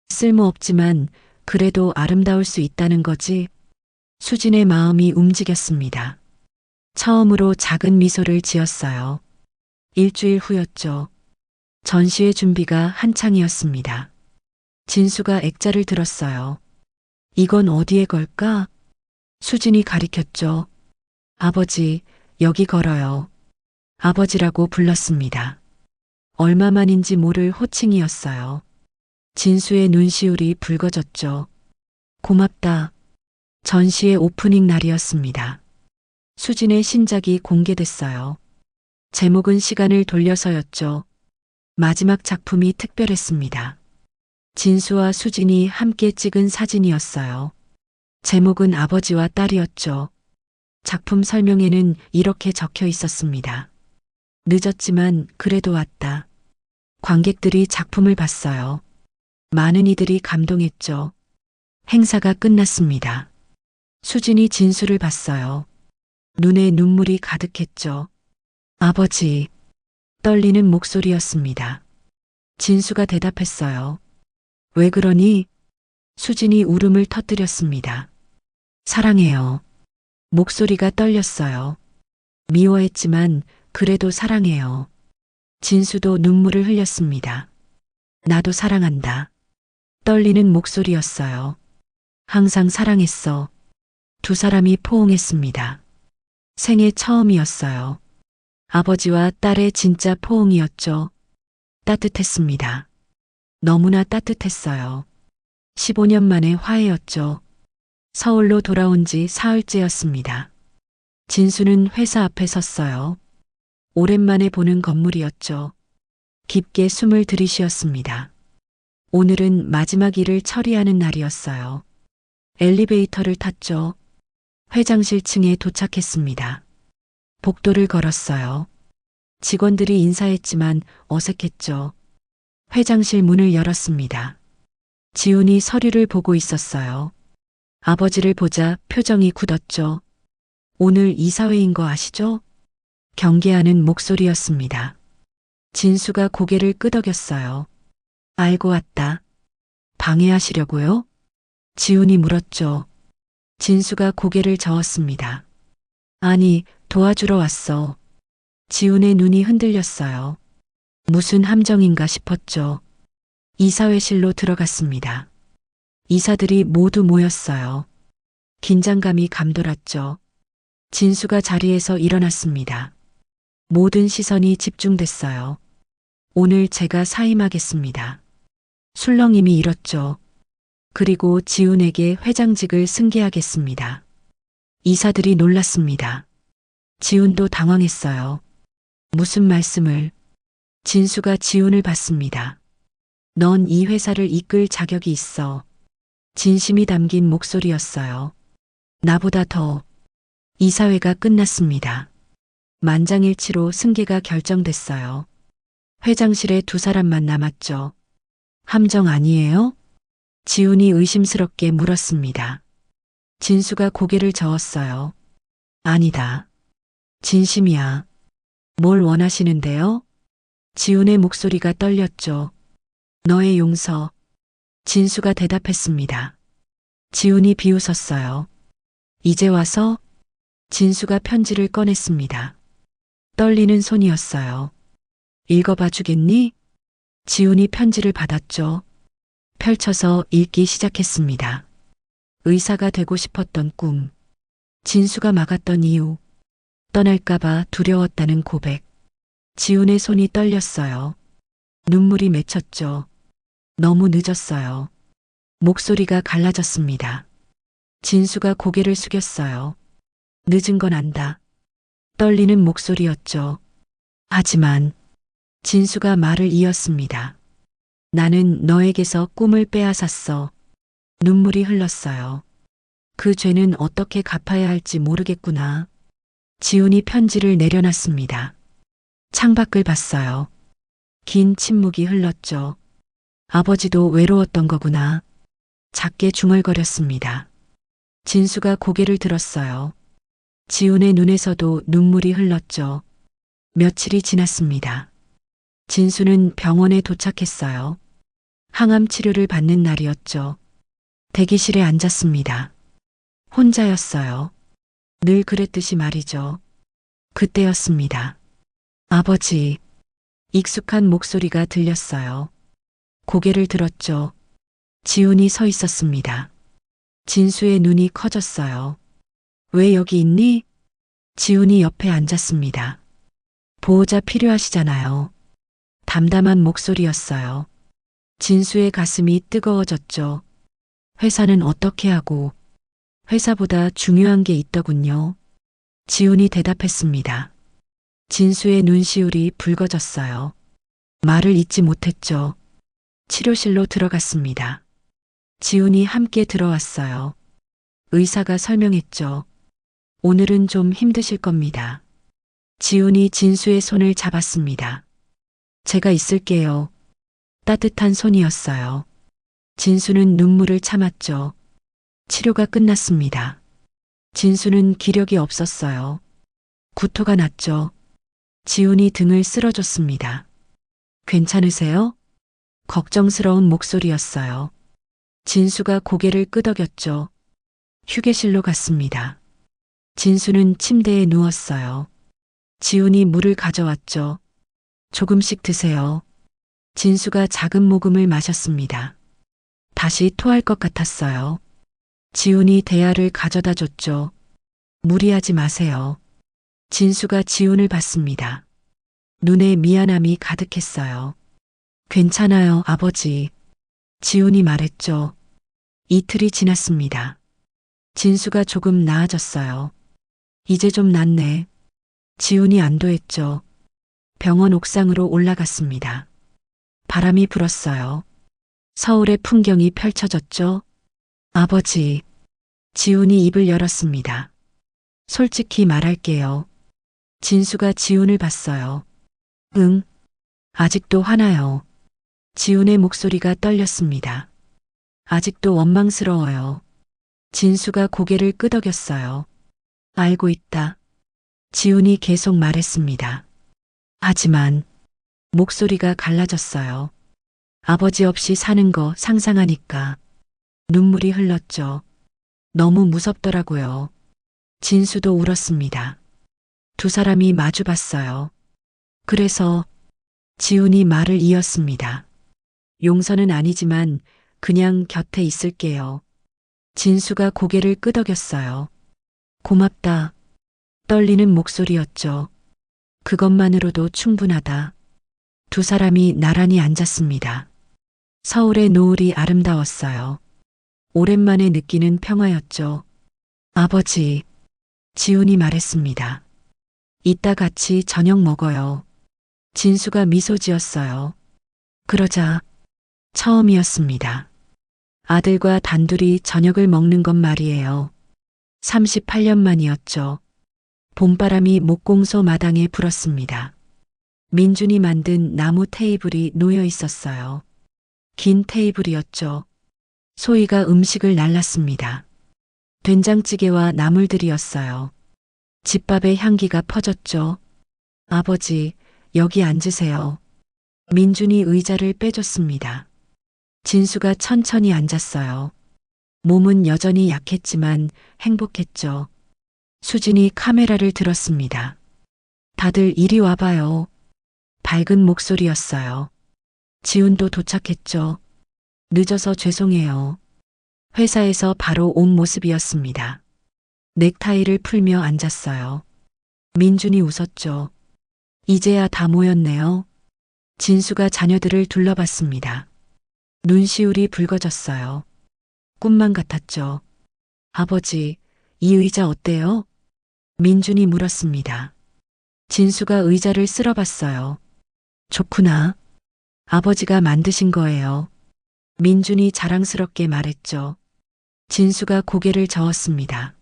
쓸모없지만 그래도 아름다울 수 있다는 거지. 수진의 마음이 움직였습니다. 처음으로 작은 미소를 지었어요. 일주일 후였죠. 전시회 준비가 한창이었습니다. 진수가 액자를 들었어요. 이건 어디에 걸까? 수진이 가리켰죠. 아버지, 여기 걸어요. 아버지라고 불렀습니다. 얼마만인지 모를 호칭이었어요. 진수의 눈시울이 붉어졌죠. 고맙다. 전시회 오프닝 날이었습니다. 수진의 신작이 공개됐어요. 제목은 시간을 돌려서였죠. 마지막 작품이 특별했습니다. 진수와 수진이 함께 찍은 사진이었어요. 제목은 아버지와 딸이었죠. 작품 설명에는 이렇게 적혀 있었습니다. 늦었지만 그래도 왔다. 관객들이 작품을 봤어요. 많은 이들이 감동했죠. 행사가 끝났습니다. 수진이 진수를 봤어요. 눈에 눈물이 가득했죠. 아버지, 떨리는 목소리였습니다. 진수가 대답했어요. 왜 그러니? 수진이 울음을 터뜨렸습니다. 사랑해요. 목소리가 떨렸어요. 미워했지만 그래도 사랑해요. 진수도 눈물을 흘렸습니다. 나도 사랑한다. 떨리는 목소리였어요. 항상 사랑했어. 두 사람이 포옹했습니다. 생애 처음이었어요. 아버지와 딸의 진짜 포옹이었죠. 따뜻했습니다. 너무나 따뜻했어요. 15년 만에 화해였죠. 서울로 돌아온 지 사흘째였습니다. 진수는 회사 앞에 섰어요. 오랜만에 보는 건물이었죠. 깊게 숨을 들이쉬었습니다. 오늘은 마지막 일을 처리하는 날이었어요. 엘리베이터를 탔죠. 회장실 층에 도착했습니다. 복도를 걸었어요. 직원들이 인사했지만 어색했죠. 회장실 문을 열었습니다. 지훈이 서류를 보고 있었어요. 아버지를 보자 표정이 굳었죠. 오늘 이사회인 거 아시죠? 경계하는 목소리였습니다. 진수가 고개를 끄덕였어요. 알고 왔다. 방해하시려고요? 지훈이 물었죠. 진수가 고개를 저었습니다. 아니, 도와주러 왔어. 지훈의 눈이 흔들렸어요. 무슨 함정인가 싶었죠. 이사회실로 들어갔습니다. 이사들이 모두 모였어요. 긴장감이 감돌았죠. 진수가 자리에서 일어났습니다. 모든 시선이 집중됐어요. 오늘 제가 사임하겠습니다. 술렁임이 일었죠. 그리고 지훈에게 회장직을 승계하겠습니다. 이사들이 놀랐습니다. 지훈도 당황했어요. 무슨 말씀을? 진수가 지훈을 봤습니다. 넌 이 회사를 이끌 자격이 있어. 진심이 담긴 목소리였어요. 나보다 더. 이사회가 끝났습니다. 만장일치로 승계가 결정됐어요. 회장실에 두 사람만 남았죠. 함정 아니에요? 지훈이 의심스럽게 물었습니다. 진수가 고개를 저었어요. 아니다. 진심이야. 뭘 원하시는데요? 지훈의 목소리가 떨렸죠. 너의 용서. 진수가 대답했습니다. 지훈이 비웃었어요. 이제 와서? 진수가 편지를 꺼냈습니다. 떨리는 손이었어요. 읽어봐 주겠니? 지훈이 편지를 받았죠. 펼쳐서 읽기 시작했습니다. 의사가 되고 싶었던 꿈. 진수가 막았던 이유. 떠날까봐 두려웠다는 고백. 지훈의 손이 떨렸어요. 눈물이 맺혔죠. 너무 늦었어요. 목소리가 갈라졌습니다. 진수가 고개를 숙였어요. 늦은 건 안다. 떨리는 목소리였죠. 하지만 진수가 말을 이었습니다. 나는 너에게서 꿈을 빼앗았어. 눈물이 흘렀어요. 그 죄는 어떻게 갚아야 할지 모르겠구나. 지훈이 편지를 내려놨습니다. 창밖을 봤어요. 긴 침묵이 흘렀죠. 아버지도 외로웠던 거구나. 작게 중얼거렸습니다. 진수가 고개를 들었어요. 지훈의 눈에서도 눈물이 흘렀죠. 며칠이 지났습니다. 진수는 병원에 도착했어요. 항암 치료를 받는 날이었죠. 대기실에 앉았습니다. 혼자였어요. 늘 그랬듯이 말이죠. 그때였습니다. 아버지. 익숙한 목소리가 들렸어요. 고개를 들었죠. 지훈이 서 있었습니다. 진수의 눈이 커졌어요. 왜 여기 있니? 지훈이 옆에 앉았습니다. 보호자 필요하시잖아요. 담담한 목소리였어요. 진수의 가슴이 뜨거워졌죠. 회사는 어떻게 하고 회사보다 중요한 게 있더군요. 지훈이 대답했습니다. 진수의 눈시울이 붉어졌어요. 말을 잇지 못했죠. 치료실로 들어갔습니다. 지훈이 함께 들어왔어요. 의사가 설명했죠. 오늘은 좀 힘드실 겁니다. 지훈이 진수의 손을 잡았습니다. 제가 있을게요. 따뜻한 손이었어요. 진수는 눈물을 참았죠. 치료가 끝났습니다. 진수는 기력이 없었어요. 구토가 났죠. 지훈이 등을 쓸어줬습니다. 괜찮으세요? 걱정스러운 목소리였어요. 진수가 고개를 끄덕였죠. 휴게실로 갔습니다. 진수는 침대에 누웠어요. 지훈이 물을 가져왔죠. 조금씩 드세요. 진수가 작은 모금을 마셨습니다. 다시 토할 것 같았어요. 지훈이 대야를 가져다 줬죠. 무리하지 마세요. 진수가 지훈을 봤습니다. 눈에 미안함이 가득했어요. 괜찮아요, 아버지. 지훈이 말했죠. 이틀이 지났습니다. 진수가 조금 나아졌어요. 이제 좀 낫네. 지훈이 안도했죠. 병원 옥상으로 올라갔습니다. 바람이 불었어요. 서울의 풍경이 펼쳐졌죠. 아버지. 지훈이 입을 열었습니다. 솔직히 말할게요. 진수가 지훈을 봤어요. 응. 아직도 화나요. 지훈의 목소리가 떨렸습니다. 아직도 원망스러워요. 진수가 고개를 끄덕였어요. 알고 있다. 지훈이 계속 말했습니다. 하지만 목소리가 갈라졌어요. 아버지 없이 사는 거 상상하니까 눈물이 흘렀죠. 너무 무섭더라고요. 진수도 울었습니다. 두 사람이 마주 봤어요. 그래서 지훈이 말을 이었습니다. 용서는 아니지만 그냥 곁에 있을게요. 진수가 고개를 끄덕였어요. 고맙다. 떨리는 목소리였죠. 그것만으로도 충분하다. 두 사람이 나란히 앉았습니다. 서울의 노을이 아름다웠어요. 오랜만에 느끼는 평화였죠. 아버지, 지훈이 말했습니다. 이따 같이 저녁 먹어요. 진수가 미소 지었어요. 그러자 처음이었습니다. 아들과 단둘이 저녁을 먹는 것 말이에요. 38년 만이었죠. 봄바람이 목공소 마당에 불었습니다. 민준이 만든 나무 테이블이 놓여 있었어요. 긴 테이블이었죠. 소희가 음식을 날랐습니다. 된장찌개와 나물들이었어요. 집밥의 향기가 퍼졌죠. 아버지, 여기 앉으세요. 민준이 의자를 빼줬습니다. 진수가 천천히 앉았어요. 몸은 여전히 약했지만 행복했죠. 수진이 카메라를 들었습니다. 다들 이리 와봐요. 밝은 목소리였어요. 지훈도 도착했죠. 늦어서 죄송해요. 회사에서 바로 온 모습이었습니다. 넥타이를 풀며 앉았어요. 민준이 웃었죠. 이제야 다 모였네요. 진수가 자녀들을 둘러봤습니다. 눈시울이 붉어졌어요. 꿈만 같았죠. 아버지, 이 의자 어때요? 민준이 물었습니다. 진수가 의자를 쓸어봤어요. 좋구나. 아버지가 만드신 거예요. 민준이 자랑스럽게 말했죠. 진수가 고개를 저었습니다.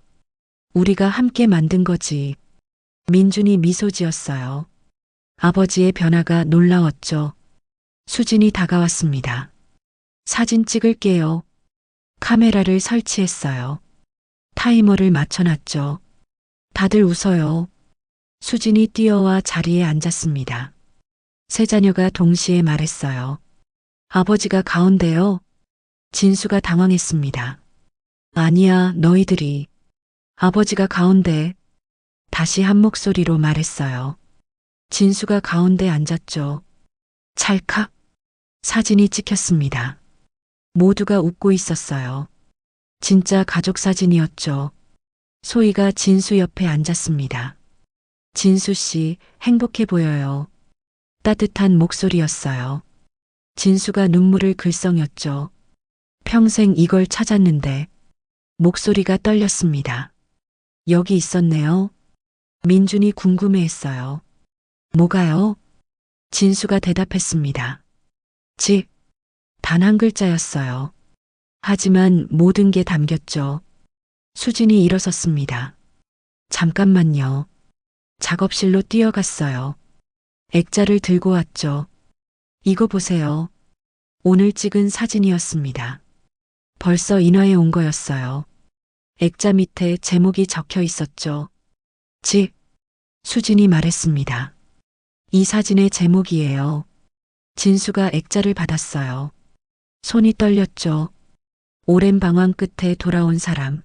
우리가 함께 만든 거지. 민준이 미소 지었어요. 아버지의 변화가 놀라웠죠. 수진이 다가왔습니다. 사진 찍을게요. 카메라를 설치했어요. 타이머를 맞춰놨죠. 다들 웃어요. 수진이 뛰어와 자리에 앉았습니다. 세 자녀가 동시에 말했어요. 아버지가 가운데요. 진수가 당황했습니다. 아니야, 너희들이. 아버지가 가운데. 다시 한 목소리로 말했어요. 진수가 가운데 앉았죠. 찰칵. 사진이 찍혔습니다. 모두가 웃고 있었어요. 진짜 가족 사진이었죠. 소희가 진수 옆에 앉았습니다. 진수 씨, 행복해 보여요. 따뜻한 목소리였어요. 진수가 눈물을 글썽였죠. 평생 이걸 찾았는데. 목소리가 떨렸습니다. 여기 있었네요. 민준이 궁금해했어요. 뭐가요? 진수가 대답했습니다. 집. 단 한 글자였어요. 하지만 모든 게 담겼죠. 수진이 일어섰습니다. 잠깐만요. 작업실로 뛰어갔어요. 액자를 들고 왔죠. 이거 보세요. 오늘 찍은 사진이었습니다. 벌써 인화해 온 거였어요. 액자 밑에 제목이 적혀 있었죠. 집. 수진이 말했습니다. 이 사진의 제목이에요. 진수가 액자를 받았어요. 손이 떨렸죠. 오랜 방황 끝에 돌아온 사람.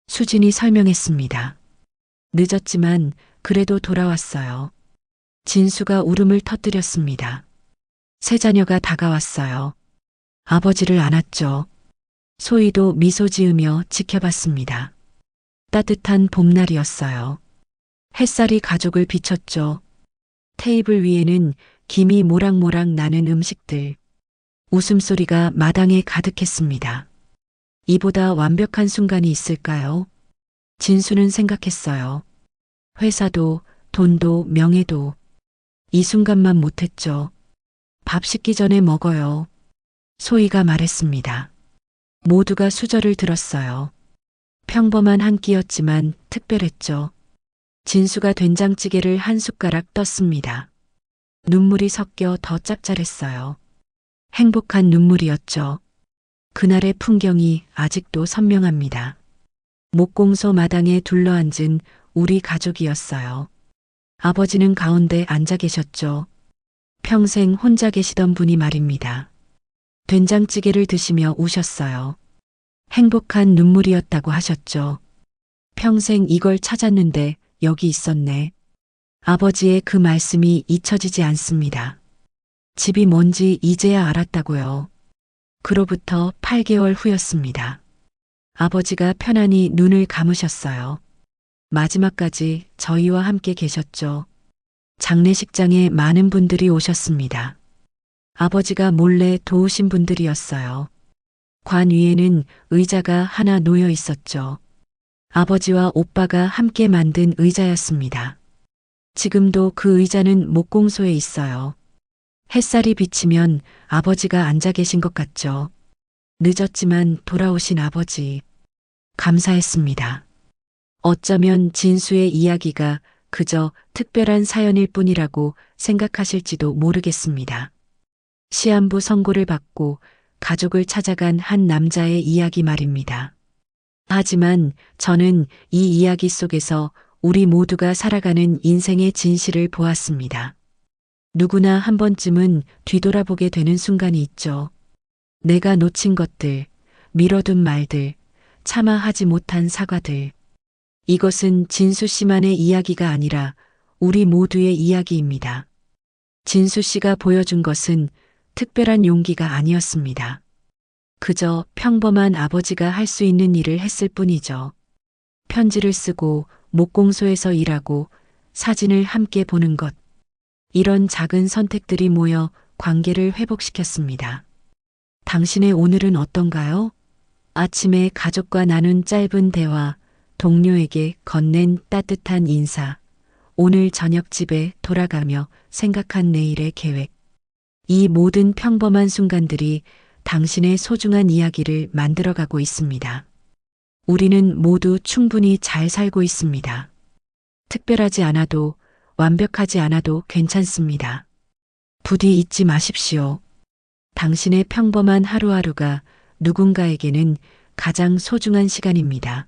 수진이 설명했습니다. 늦었지만 그래도 돌아왔어요. 진수가 울음을 터뜨렸습니다. 세 자녀가 다가왔어요. 아버지를 안았죠. 소희도 미소 지으며 지켜봤습니다. 따뜻한 봄날이었어요. 햇살이 가족을 비췄죠. 테이블 위에는 김이 모락모락 나는 음식들. 웃음소리가 마당에 가득했습니다. 이보다 완벽한 순간이 있을까요? 진수는 생각했어요. 회사도, 돈도, 명예도. 이 순간만 못했죠. 밥 식기 전에 먹어요. 소희가 말했습니다. 모두가 수저를 들었어요. 평범한 한 끼였지만 특별했죠. 진수가 된장찌개를 한 숟가락 떴습니다. 눈물이 섞여 더 짭짤했어요. 행복한 눈물이었죠. 그날의 풍경이 아직도 선명합니다. 목공소 마당에 둘러앉은 우리 가족이었어요. 아버지는 가운데 앉아 계셨죠. 평생 혼자 계시던 분이 말입니다. 된장찌개를 드시며 우셨어요. 행복한 눈물이었다고 하셨죠. 평생 이걸 찾았는데 여기 있었네. 아버지의 그 말씀이 잊혀지지 않습니다. 집이 뭔지 이제야 알았다고요. 그로부터 8개월 후였습니다. 아버지가 편안히 눈을 감으셨어요. 마지막까지 저희와 함께 계셨죠. 장례식장에 많은 분들이 오셨습니다. 아버지가 몰래 도우신 분들이었어요. 관 위에는 의자가 하나 놓여 있었죠. 아버지와 오빠가 함께 만든 의자였습니다. 지금도 그 의자는 목공소에 있어요. 햇살이 비치면 아버지가 앉아 계신 것 같죠. 늦었지만 돌아오신 아버지. 감사했습니다. 어쩌면 진수의 이야기가 그저 특별한 사연일 뿐이라고 생각하실지도 모르겠습니다. 시한부 선고를 받고 가족을 찾아간 한 남자의 이야기 말입니다. 하지만 저는 이 이야기 속에서 우리 모두가 살아가는 인생의 진실을 보았습니다. 누구나 한 번쯤은 뒤돌아보게 되는 순간이 있죠. 내가 놓친 것들, 미뤄둔 말들, 차마 하지 못한 사과들. 이것은 진수 씨만의 이야기가 아니라 우리 모두의 이야기입니다. 진수 씨가 보여준 것은 특별한 용기가 아니었습니다. 그저 평범한 아버지가 할 수 있는 일을 했을 뿐이죠. 편지를 쓰고 목공소에서 일하고 사진을 함께 보는 것. 이런 작은 선택들이 모여 관계를 회복시켰습니다. 당신의 오늘은 어떤가요? 아침에 가족과 나눈 짧은 대화, 동료에게 건넨 따뜻한 인사, 오늘 저녁 집에 돌아가며 생각한 내일의 계획. 이 모든 평범한 순간들이 당신의 소중한 이야기를 만들어가고 있습니다. 우리는 모두 충분히 잘 살고 있습니다. 특별하지 않아도 완벽하지 않아도 괜찮습니다. 부디 잊지 마십시오. 당신의 평범한 하루하루가 누군가에게는 가장 소중한 시간입니다.